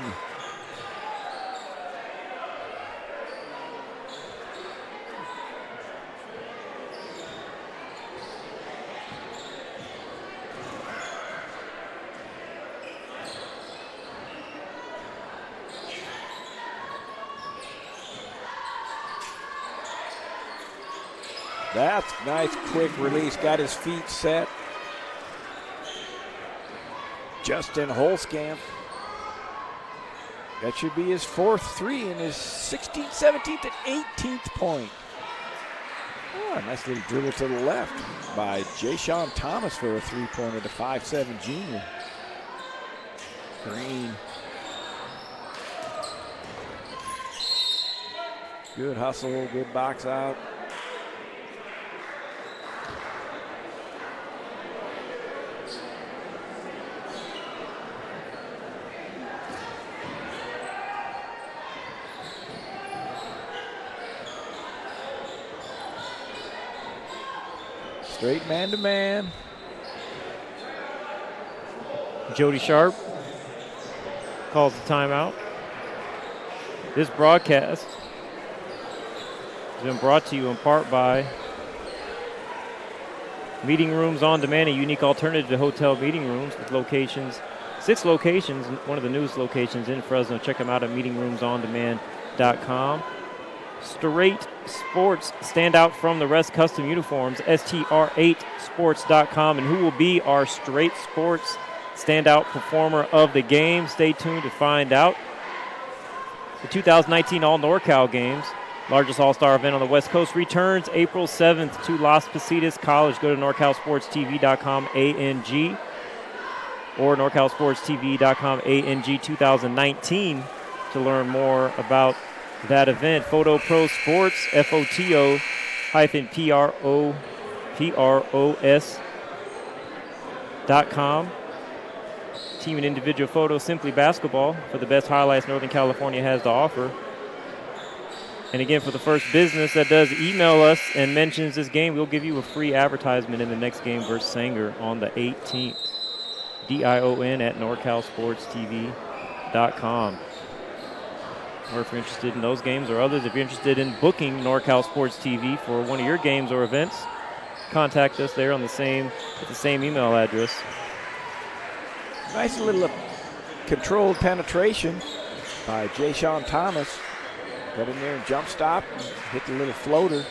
Speaker 1: That's nice, quick release. Got his feet set. Justin Holskamp. That should be his 4th 3 and his 16th, 17th, and 18th point. Oh, a nice little dribble to the left by Jay-Sean Thomas for a 3-pointer to 5'7" junior. Green. Good hustle, good box out. Straight man-to-man.
Speaker 4: Jody Sharp calls the timeout. This broadcast has been brought to you in part by Meeting Rooms on Demand, a unique alternative to hotel meeting rooms with locations, 6 locations, one of the newest locations in Fresno. Check them out at meetingroomsondemand.com. Straight Sports, stand out from the rest custom uniforms, str8sports.com. And who will be our Straight Sports standout performer of the game? Stay tuned to find out. The 2019 All NorCal Games, largest all-star event on the West Coast, returns April 7th to Las Positas College. Go to NorCalSportsTV.com, ANG, or NorCalSportsTV.com, ANG 2019 to learn more about that event. Photo Pro Sports, FOTO-PROS.com. Team and individual photos, simply basketball, for the best highlights Northern California has to offer. And again, for the first business that does email us and mentions this game, we'll give you a free advertisement in the next game versus Sanger on the 18th. DION at NorCalSportsTV.com. Or if you're interested in those games or others, if you're interested in booking NorCal Sports TV for one of your games or events, contact us there on the same email address.
Speaker 1: Nice little controlled penetration by Jay Sean Thomas. Got in there and jump stop and hit the little floater.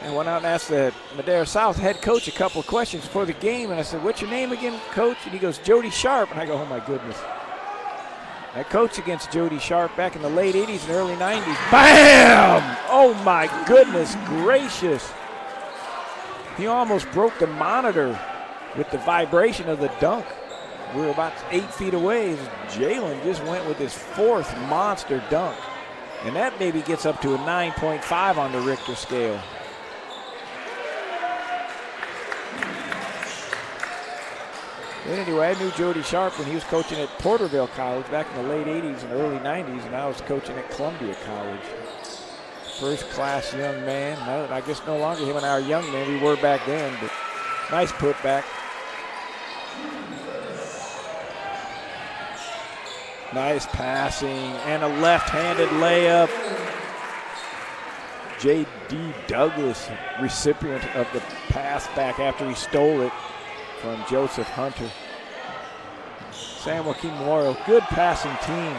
Speaker 1: I went out and asked the Madera South head coach a couple of questions before the game, and I said, "What's your name again, coach?" And he goes, "Jody Sharp." And I go, "Oh my goodness." I coached against Jody Sharp back in the late 80s and early 90s. Bam! Oh my goodness gracious. He almost broke the monitor with the vibration of the dunk. We were about 8 feet away. Jalen just went with his 4th monster dunk. And that maybe gets up to a 9.5 on the Richter scale. Anyway, I knew Jody Sharp when he was coaching at Porterville College back in the late 80s and early 90s, and I was coaching at Columbia College. First-class young man. I guess no longer him and I are young men. We were back then, but nice putback. Nice passing and a left-handed layup. J.D. Douglas, recipient of the pass back after he stole it from Joseph Hunter. San Joaquin Memorial, good passing team.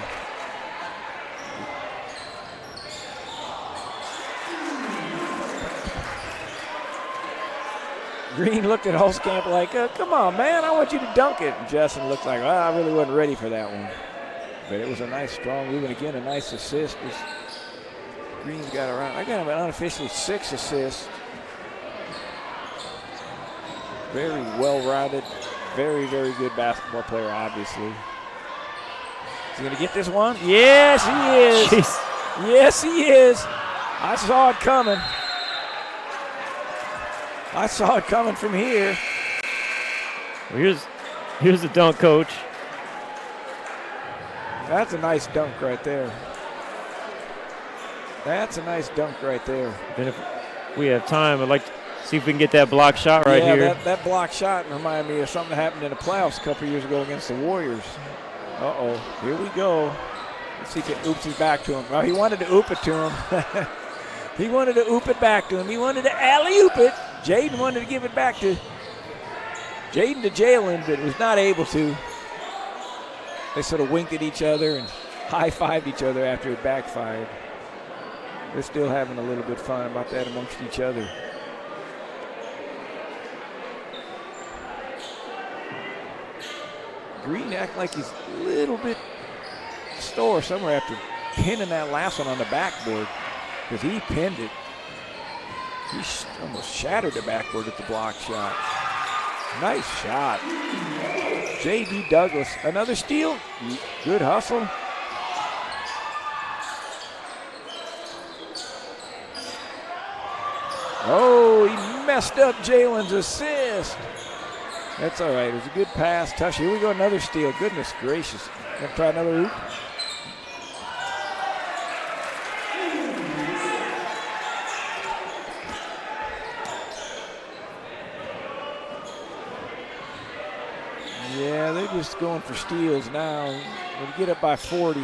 Speaker 1: Green looked at Holzkamp like, come on, man, I want you to dunk it. And Justin looked like, I really wasn't ready for that one. But it was a nice, strong move, and again, a nice assist. Green's got around, I got him unofficially 6 assists. Very well-rounded, very, very good basketball player, obviously. Is he going to get this one? Yes, he is.
Speaker 4: Jeez.
Speaker 1: Yes, he is. I saw it coming. I saw it coming from here.
Speaker 4: Well, here's the dunk, coach.
Speaker 1: That's a nice dunk right there. That's a nice dunk right there.
Speaker 4: Then if we have time, I'd like to see if we can get that block shot right here.
Speaker 1: Yeah, that block shot reminded me of something that happened in the playoffs a couple years ago against the Warriors. Uh-oh, here we go. Let's see if it oops it back to him. Well, he wanted to oop it to him. He wanted to oop it back to him. He wanted to alley-oop it. Jaden wanted to give it back to Jalen, but was not able to. They sort of winked at each other and high-fived each other after it backfired. They're still having a little bit of fun about that amongst each other. Green act like he's a little bit sore somewhere after pinning that last one on the backboard, because he pinned it. He almost shattered the backboard at the block shot. Nice shot. J.D. Douglas, another steal. Good hustle. Oh, he messed up Jalen's assist. That's all right. It was a good pass. Touch. Here we go, another steal. Goodness gracious. Gonna try another oop. Yeah, they're just going for steals now. When you get up by 40,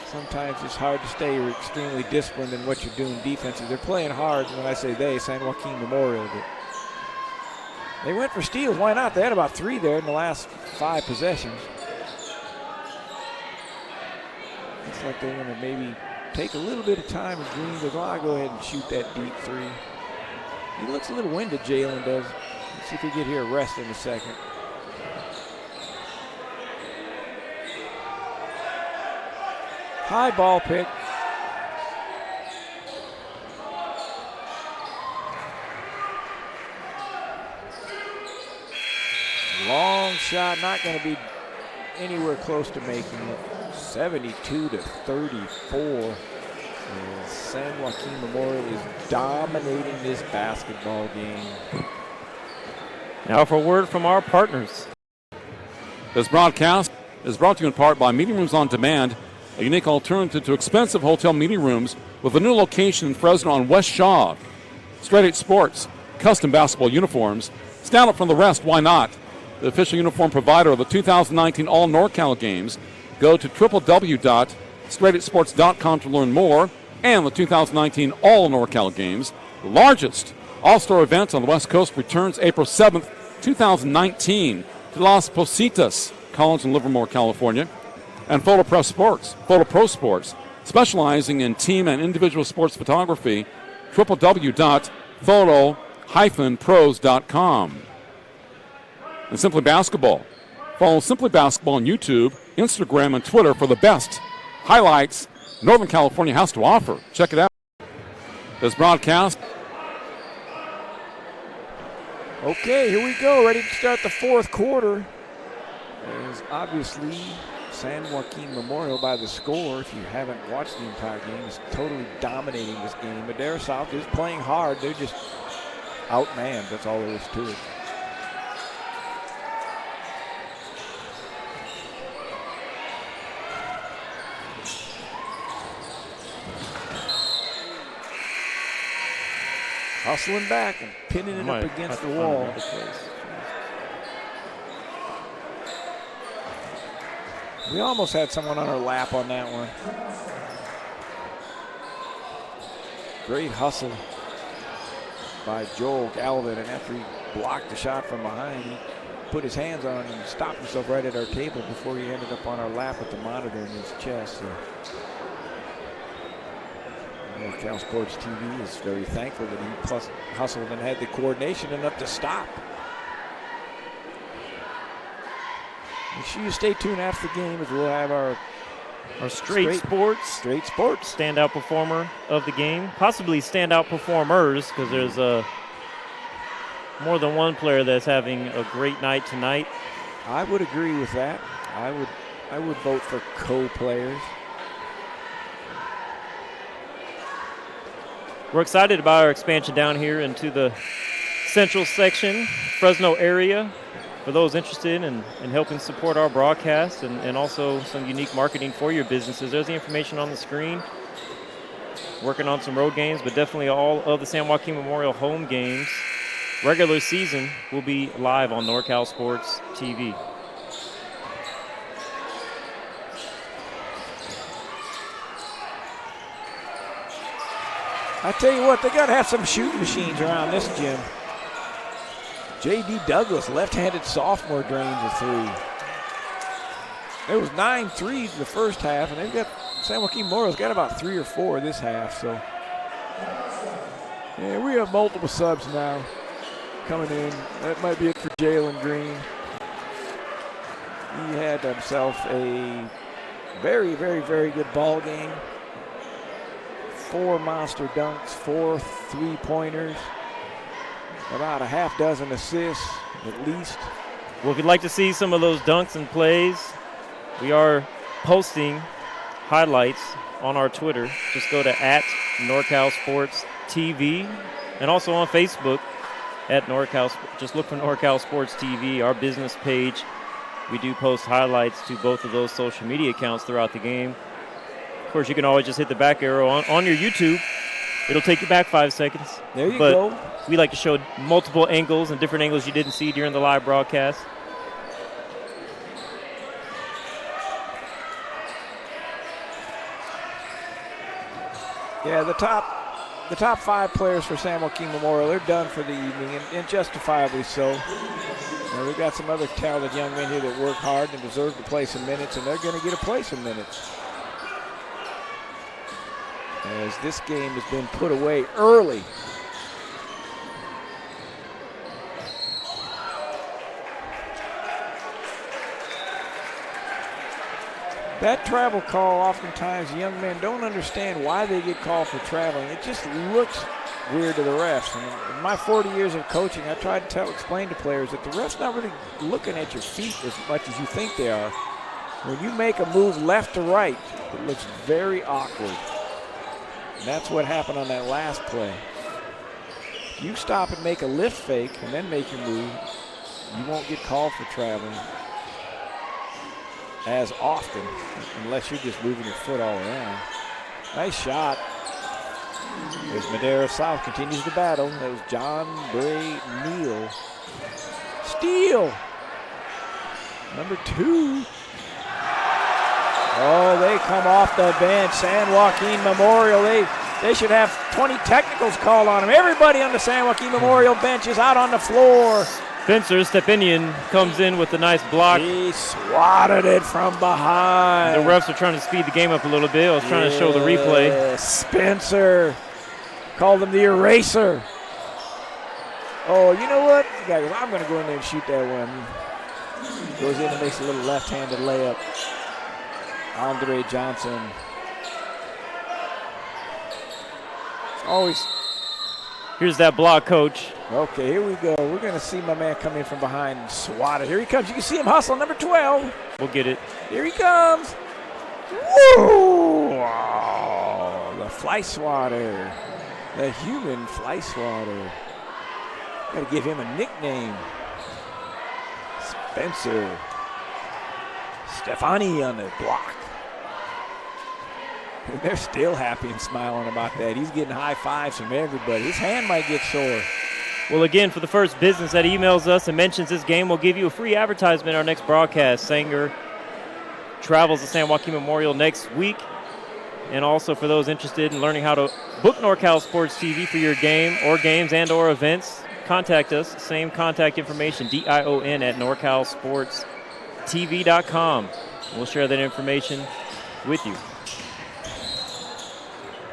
Speaker 1: sometimes it's hard to stay extremely disciplined in what you're doing defensively. They're playing hard. When I say they, San Joaquin Memorial. But they went for steals. Why not? They had about 3 there in the last 5 possessions. Looks like they're going to maybe take a little bit of time, and Green goes, well, I'll go ahead and shoot that deep 3. He looks a little winded, Jalen does. Let's see if we get here a rest in a second. High ball pick. Long shot, not going to be anywhere close to making it. 72-34. And San Joaquin Memorial is dominating this basketball game.
Speaker 4: Now for a word from our partners.
Speaker 7: This broadcast is brought to you in part by Meeting Rooms on Demand, a unique alternative to expensive hotel meeting rooms with a new location in Fresno on West Shaw. Straight 8 Sports, custom basketball uniforms. Stand up from the rest, why not? The official uniform provider of the 2019 All NorCal Games. Go to www.straight8sports.com to learn more. And the 2019 All NorCal Games, the largest all-star event on the West Coast, returns April 7th, 2019 to Las Positas College in Livermore, California. And Photo Pro Sports, specializing in team and individual sports photography, www.photo-pros.com. And Simply Basketball. Follow Simply Basketball on YouTube, Instagram, and Twitter for the best highlights Northern California has to offer. Check it out. This broadcast.
Speaker 1: Okay, here we go. Ready to start the 4th quarter. There's obviously San Joaquin Memorial by the score. If you haven't watched the entire game, is totally dominating this game. Madera South is playing hard. They're just outmanned. That's all there is to it. Hustling back and pinning it up against the wall. We almost had someone on our lap on that one. Great hustle by Joel Galvin, and after he blocked the shot from behind, he put his hands on it and stopped himself right at our table before he ended up on our lap with the monitor in his chest. So NorCal Sports TV is very thankful that he plus hustled and had the coordination enough to stop. Make sure you stay tuned after the game, as we'll have our straight sports standout performer of the game, possibly standout performers, because there's more than one player that's having a great night tonight. I would agree with that. I would vote for co-players.
Speaker 4: We're excited about our expansion down here into the central section, Fresno area. For those interested in helping support our broadcast and also some unique marketing for your businesses, there's the information on the screen. Working on some road games, but definitely all of the San Joaquin Memorial home games, regular season, will be live on NorCal Sports TV.
Speaker 1: I tell you what, they got to have some shooting machines around this gym. J.D. Douglas, left-handed sophomore, drains a 3. There was 9 threes in the first half, and they've got San Joaquin Memorial's got about 3 or 4 this half. So, yeah, we have multiple subs now coming in. That might be it for Jalen Green. He had himself a very, very, very good ball game. 4 monster dunks, 4 3-pointers. About a half dozen assists, at least.
Speaker 4: Well, if you'd like to see some of those dunks and plays, we are posting highlights on our Twitter. Just go to @NorCal Sports TV, and also on Facebook. at NorCal. Just look for NorCal Sports TV, our business page. We do post highlights to both of those social media accounts throughout the game. Of course, you can always just hit the back arrow on your YouTube. It'll take you back 5 seconds.
Speaker 1: There you go.
Speaker 4: We like to show multiple angles and different angles you didn't see during the live broadcast.
Speaker 1: Yeah, the top 5 players for San Joaquin Memorial, they're done for the evening, and justifiably so. We've got some other talented young men here that work hard and deserve to play some minutes, and they're going to get to play some minutes. As this game has been put away early. That travel call, oftentimes young men don't understand why they get called for traveling. It just looks weird to the refs. And in my 40 years of coaching, I try to explain to players that the ref's not really looking at your feet as much as you think they are. When you make a move left to right, it looks very awkward. And that's what happened on that last play. If you stop and make a lift fake and then make your move, you won't get called for traveling as often, unless you're just moving your foot all around. Nice shot. As Madera South continues the battle. That was John Bray Neal. Steal. Number 2. Oh, they come off the bench. San Joaquin Memorial, they should have 20 technicals called on them. Everybody on the San Joaquin Memorial bench is out on the floor.
Speaker 4: Spencer Stepanian comes in with a nice block.
Speaker 1: He swatted it from behind.
Speaker 4: The refs are trying to speed the game up a little bit. I was trying to show the replay.
Speaker 1: Spencer called him the eraser. Oh, you know what? The guy goes, I'm going to go in there and shoot that one. Goes in and makes a little left-handed layup. Andre Johnson. Always.
Speaker 4: Here's that block, Coach.
Speaker 1: Okay, here we go. We're going to see my man come in from behind and swat it. Here he comes. You can see him hustle, number 12.
Speaker 4: We'll get it.
Speaker 1: Here he comes. Woo! Oh, the fly swatter. The human fly swatter. Got to give him a nickname. Spencer Stefani on the block. And they're still happy and smiling about that. He's getting high fives from everybody. His hand might get sore.
Speaker 4: Well, again, for the first business that emails us and mentions this game, we'll give you a free advertisement in our next broadcast. Sanger travels to San Joaquin Memorial next week. And also for those interested in learning how to book NorCal Sports TV for your game or games and or events, contact us. Same contact information, DION at NorCalSportsTV.com. We'll share that information with you.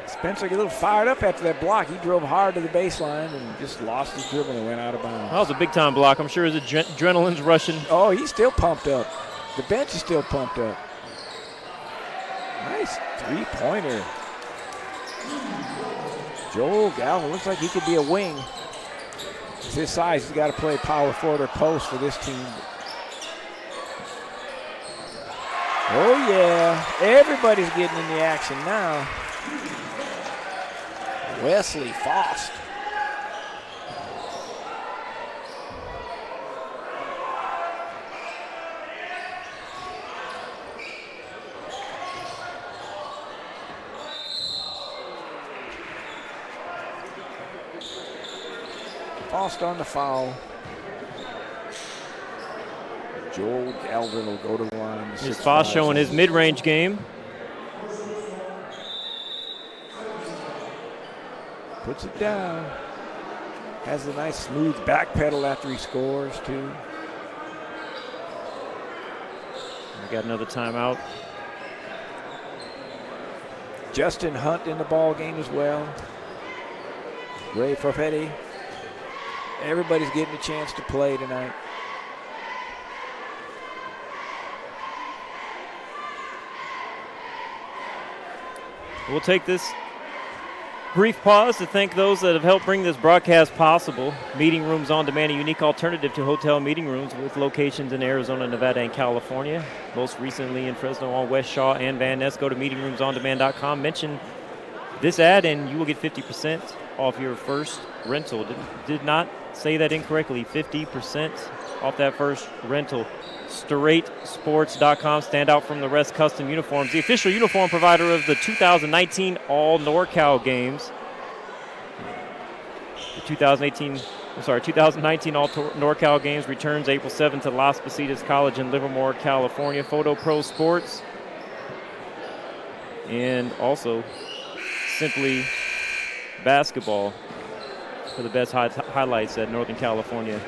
Speaker 1: Spencer get a little fired up after that block. He drove hard to the baseline and just lost his dribble and went out of bounds.
Speaker 4: That was a big-time block. I'm sure his adrenaline's rushing.
Speaker 1: Oh, he's still pumped up. The bench is still pumped up. Nice three-pointer. Joel Galvin looks like he could be a wing. It's his size. He's got to play power forward or post for this team. Oh, yeah. Everybody's getting in the action now. Wesley Faust. Faust on the foul. Joel Galvin will go to the line.
Speaker 4: Here's Faust showing his mid-range game.
Speaker 1: Puts it down. Has a nice smooth back pedal after he scores, too.
Speaker 4: We got another timeout.
Speaker 1: Justin Hunt in the ball game as well. Ray Farfetti. Everybody's getting a chance to play tonight.
Speaker 4: We'll take this brief pause to thank those that have helped bring this broadcast possible. Meeting Rooms On Demand, a unique alternative to hotel meeting rooms with locations in Arizona, Nevada, and California. Most recently in Fresno on West Shaw and Van Ness. Go to meetingroomsondemand.com. Mention this ad and you will get 50% off your first rental. Did not say that incorrectly, 50% off that first rental. StraightSports.com, stand out from the rest custom uniforms. The official uniform provider of the 2019 All NorCal games. The 2019 All NorCal games returns April 7th to Las Positas College in Livermore, California. Photo Pro Sports. And also Simply Basketball for the best highlights that Northern California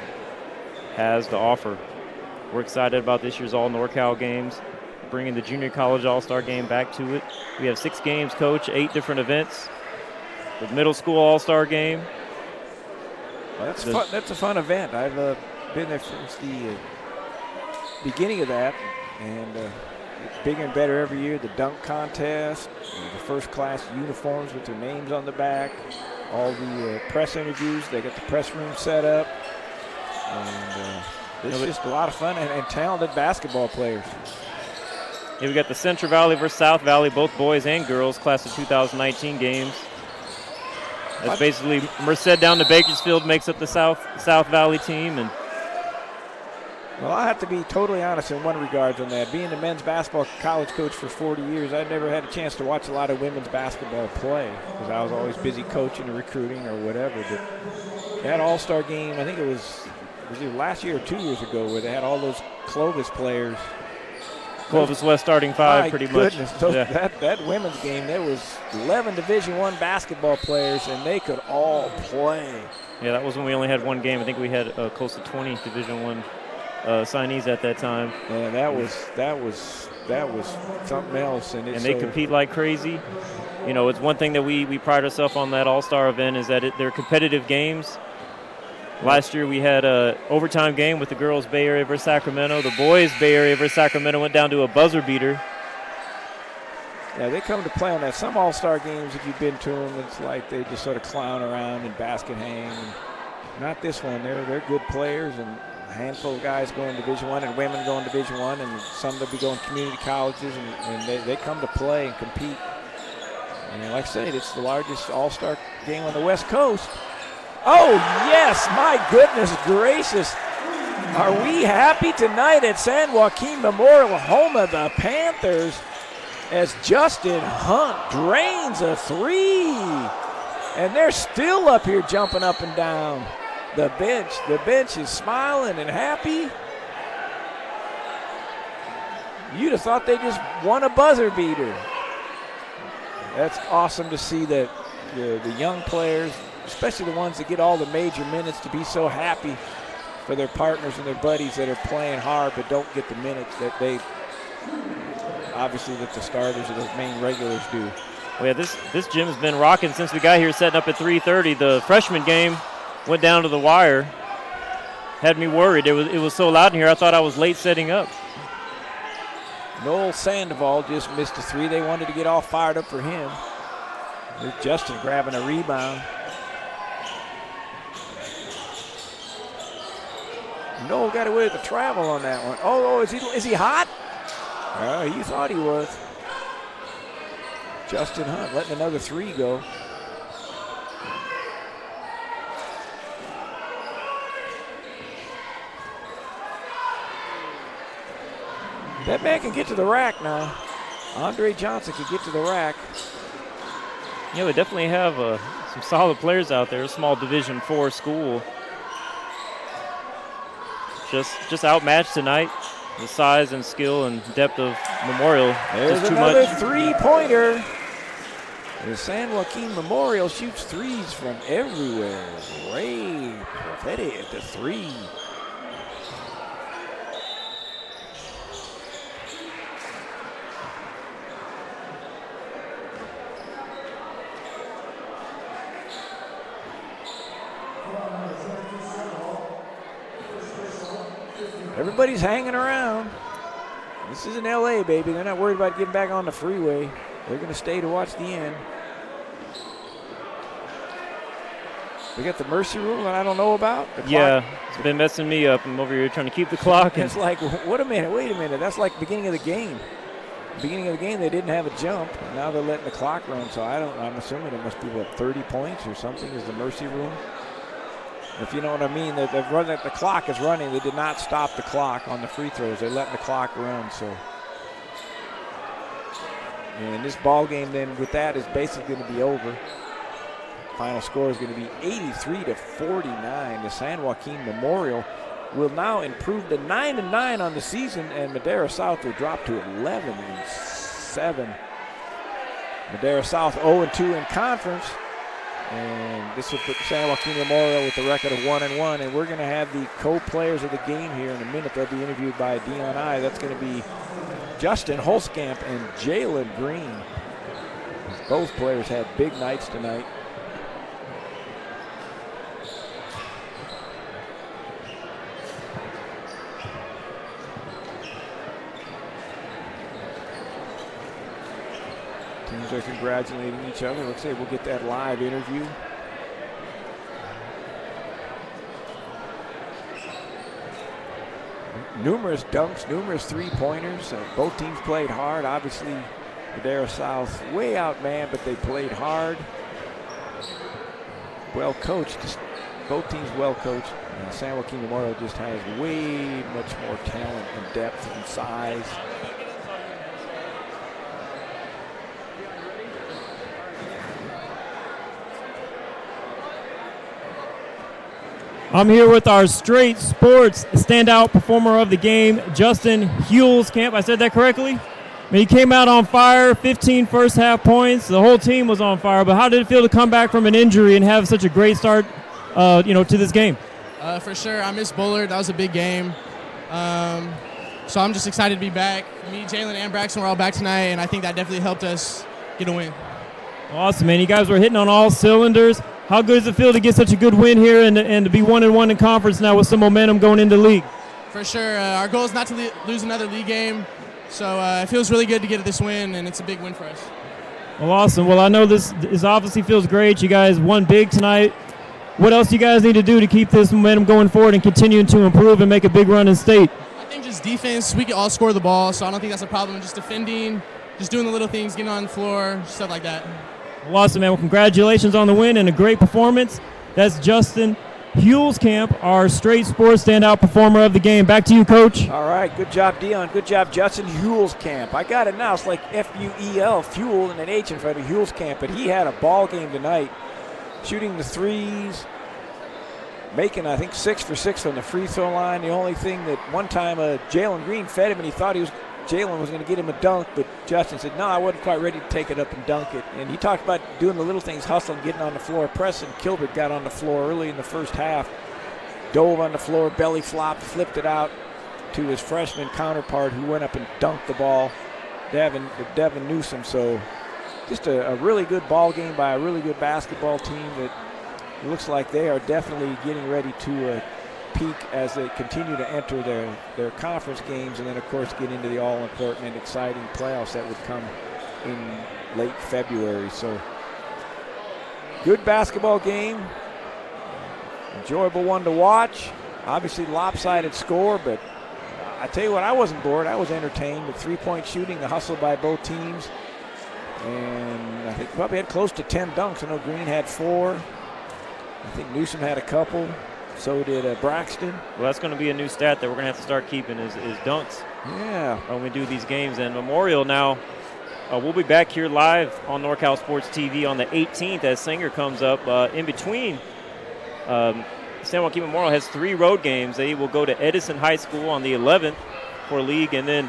Speaker 4: has to offer. We're excited about this year's All NorCal games, bringing the Junior College All-Star game back to it. We have 6 games, Coach, 8 different events. The middle school All-Star game.
Speaker 1: Well, that's fun. That's a fun event. I've been there since the beginning of that, and it's bigger and better every year. The dunk contest, the first-class uniforms with their names on the back, all the press interviews. They got the press room set up, and it's just a lot of fun and talented basketball players.
Speaker 4: Yeah, we got the Central Valley versus South Valley, both boys and girls, class of 2019 games. That's basically Merced down to Bakersfield makes up the South Valley team. And
Speaker 1: well, I have to be totally honest in one regard on that. Being a men's basketball college coach for 40 years, I never had a chance to watch a lot of women's basketball play because I was always busy coaching or recruiting or whatever. But that All-Star game, I think it was either last year or 2 years ago, where they had all those Clovis players.
Speaker 4: Clovis West starting 5 pretty much.
Speaker 1: That women's game, there was 11 Division I basketball players, and they could all play.
Speaker 4: Yeah, that was when we only had one game. I think we had close to 20 Division I signees at that time.
Speaker 1: Yeah, that was something else. And
Speaker 4: they compete like crazy. You know, it's one thing that we pride ourselves on that All-Star event is that they're competitive games. Last year we had an overtime game with the girls Bay Area versus Sacramento. The boys Bay Area versus Sacramento went down to a buzzer beater.
Speaker 1: Yeah, they come to play on that. Some All-Star games, if you've been to them, it's like they just sort of clown around and basket hang. And not this one. They're good players, and a handful of guys going Division I and women going Division I, and some will be going community colleges, and they come to play and compete. And like I said, it's the largest All-Star game on the West Coast. Oh, yes, my goodness gracious. Are we happy tonight at San Joaquin Memorial, home of the Panthers, as Justin Hunt drains a 3. And they're still up here jumping up and down. The bench is smiling and happy. You'd have thought they just won a buzzer beater. That's awesome to see that the young players, especially the ones that get all the major minutes, to be so happy for their partners and their buddies that are playing hard but don't get the minutes that they obviously that the starters or the main regulars do.
Speaker 4: Well, yeah, this gym has been rocking since we got here, setting up at 3:30. The freshman game went down to the wire. Had me worried. It was so loud in here, I thought I was late setting up.
Speaker 1: Noel Sandoval just missed a 3. They wanted to get all fired up for him. There's Justin grabbing a rebound. Noel got away with the travel on that one. Oh, is he hot? Oh, you thought he was. Justin Hunt letting another 3 go. That man can get to the rack now. Andre Johnson can get to the rack.
Speaker 4: Yeah, we definitely have some solid players out there. A small Division IV school. Just outmatched tonight. The size and skill and depth of Memorial.
Speaker 1: There's
Speaker 4: just too
Speaker 1: another
Speaker 4: much.
Speaker 1: 3-pointer. The San Joaquin Memorial shoots 3s from everywhere. Ray Perfetti at the 3. Everybody's hanging around. This is in LA, baby. They're not worried about getting back on the freeway. They're going to stay to watch the end. We got the mercy rule that I don't know about.
Speaker 4: Yeah, it's been messing me up. I'm over here trying to keep the clock.
Speaker 1: It's like, wait a minute. That's like the beginning of the game. Beginning of the game, they didn't have a jump. Now they're letting the clock run. So I'm assuming it must be, 30 points or something is the mercy rule. If you know what I mean, the clock is running. They did not stop the clock on the free throws. They're letting the clock run. So, and this ball game then with that is basically going to be over. Final score is going to be 83-49. The San Joaquin Memorial will now improve to 9-9 on the season, and Madera South will drop to 11-7. Madera South 0-2 in conference. And this will put San Joaquin Memorial with the record of 1-1. And we're going to have the co-players of the game here in a minute. They'll be interviewed by Dion I. That's going to be Justin Holskamp and Jalen Green. Both players had big nights tonight. Teams are congratulating each other. Let's say we'll get that live interview. Numerous dunks, numerous three-pointers. Both teams played hard. Obviously, Madera South way outmanned, but they played hard. Well coached. Both teams well coached. San Joaquin Memorial just has way much more talent and depth and size.
Speaker 2: I'm here with our straight sports standout performer of the game, Justin Hulskamp. I said that correctly? I mean, he came out on fire, 15 first half points. The whole team was on fire. But how did it feel to come back from an injury and have such a great start, to this game?
Speaker 9: For sure, I missed Bullard. That was a big game. So I'm just excited to be back. Me, Jalen, and Braxton were all back tonight, and I think that definitely helped us get a win.
Speaker 2: Awesome, man. You guys were hitting on all cylinders. How good does it feel to get such a good win here and to be 1-1 in conference now with some momentum going into the league?
Speaker 9: For sure. Our goal is not to lose another league game. So it feels really good to get this win, and it's a big win for us.
Speaker 2: Well, awesome. Well, I know this obviously feels great. You guys won big tonight. What else do you guys need to do to keep this momentum going forward and continuing to improve and make a big run in state?
Speaker 9: I think just defense. We can all score the ball, so I don't think that's a problem. Just defending, just doing the little things, getting on the floor, stuff like that.
Speaker 2: Well, awesome, man. Well, congratulations on the win and a great performance. That's Justin Hulskamp, our straight sports standout performer of the game. Back to you, Coach.
Speaker 1: All right, good job, Dion. Good job, Justin Hulskamp. I got it now. It's like F-U-E-L, fuel, and an H in front of Hulskamp. But he had a ball game tonight, shooting the threes, making, I think, 6 for 6 on the free throw line. The only thing that one time Jalen Green fed him, and he thought Jalen was going to get him a dunk, but Justin said, no, I wasn't quite ready to take it up and dunk it. And he talked about doing the little things, hustling, getting on the floor. Preston Kilbert got on the floor early in the first half, dove on the floor, belly flopped, flipped it out to his freshman counterpart who went up and dunked the ball, Devin Newsom. So just a really good ball game by a really good basketball team that looks like they are definitely getting ready to peak as they continue to enter their conference games, and then of course get into the all-important and exciting playoffs that would come in late February. So good basketball game, enjoyable one to watch. Obviously lopsided score, but I tell you what, I wasn't bored. I was entertained. The three-point shooting, the hustle by both teams, and I think probably had close to 10 dunks. I know Green had 4. I think Newsom had a couple. So did Braxton.
Speaker 4: Well, that's going to be a new stat that we're going to have to start keeping is dunks.
Speaker 1: Yeah.
Speaker 4: When we do these games. And Memorial now, we'll be back here live on NorCal Sports TV on the 18th as Sanger comes up. In between, San Joaquin Memorial has 3 road games. They will go to Edison High School on the 11th for league, and then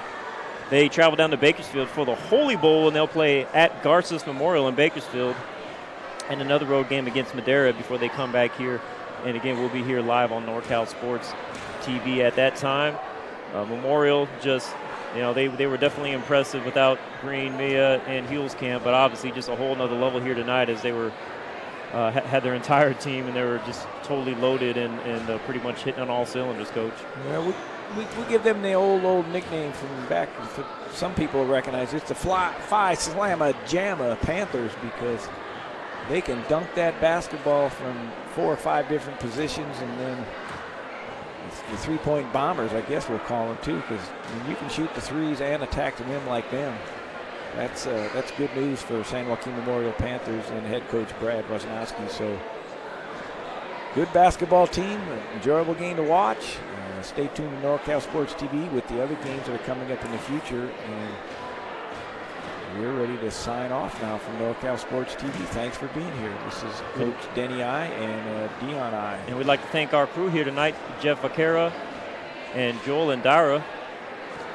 Speaker 4: they travel down to Bakersfield for the Holy Bowl, and they'll play at Garces Memorial in Bakersfield, and another road game against Madera before they come back here. And again, we'll be here live on NorCal Sports TV at that time. Memorial just, they were definitely impressive without Green, Mia, and Hulskamp, but obviously just a whole nother level here tonight as they were had their entire team and they were just totally loaded and pretty much hitting on all cylinders, Coach.
Speaker 1: Yeah, we give them the old nickname from back. Some people recognize it's the Phi Slamma Jamma Panthers because they can dunk that basketball from 4 or 5 different positions, and then the three-point bombers, I guess we'll call them too, because you can shoot the threes and attack the rim like them. That's good news for San Joaquin Memorial Panthers and head coach Brad Rosnowski. So good basketball team, enjoyable game to watch. Stay tuned to NorCal Sports TV with the other games that are coming up in the future. And we're ready to sign off now from NorCal Sports TV. Thanks for being here. This is Coach Denny I and Dion I.
Speaker 4: And we'd like to thank our crew here tonight, Jeff Vaquera and Joel and Dara,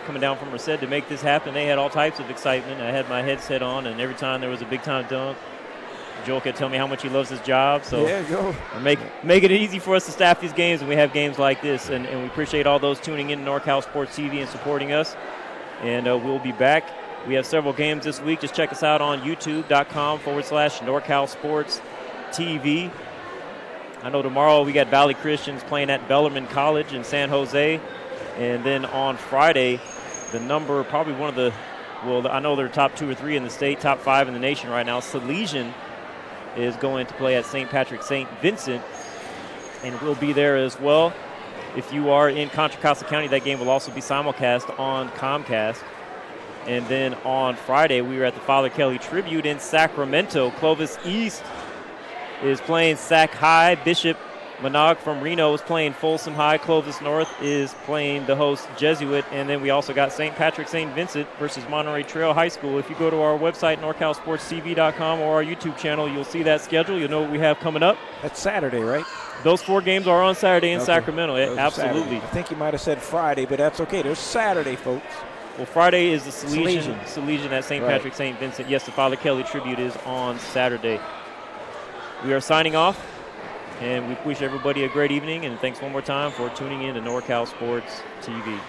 Speaker 4: coming down from Merced to make this happen. They had all types of excitement. I had my headset on, and every time there was a big-time dunk, Joel could tell me how much he loves his job. So
Speaker 1: yeah, go.
Speaker 4: Make it easy for us to staff these games, and we have games like this. And we appreciate all those tuning in to NorCal Sports TV and supporting us. And we'll be back. We have several games this week. Just check us out on youtube.com/NorCal Sports TV. I know tomorrow we got Valley Christians playing at Bellarmine College in San Jose. And then on Friday, the number, probably one of the, well, I know they're top 2 or 3 in the state, top 5 in the nation right now. Salesian is going to play at St. Patrick St. Vincent, and we'll be there as well. If you are in Contra Costa County, that game will also be simulcast on Comcast. And then on Friday, we were at the Father Kelly Tribute in Sacramento. Clovis East is playing Sac High. Bishop Manogue from Reno is playing Folsom High. Clovis North is playing the host Jesuit. And then we also got St. Patrick St. Vincent versus Monterey Trail High School. If you go to our website, NorCalSportsTV.com, or our YouTube channel, you'll see that schedule. You'll know what we have coming up.
Speaker 1: That's Saturday, right?
Speaker 4: Those 4 games are on Saturday in
Speaker 1: Okay.
Speaker 4: Sacramento. Absolutely.
Speaker 1: Saturday. I think you might have said Friday, but that's okay. There's Saturday, folks.
Speaker 4: Well, Friday is the Salesian at St.
Speaker 1: Right.
Speaker 4: Patrick St. Vincent. Yes, the Father Kelly Tribute is on Saturday. We are signing off. And we wish everybody a great evening, and thanks one more time for tuning in to NorCal Sports TV.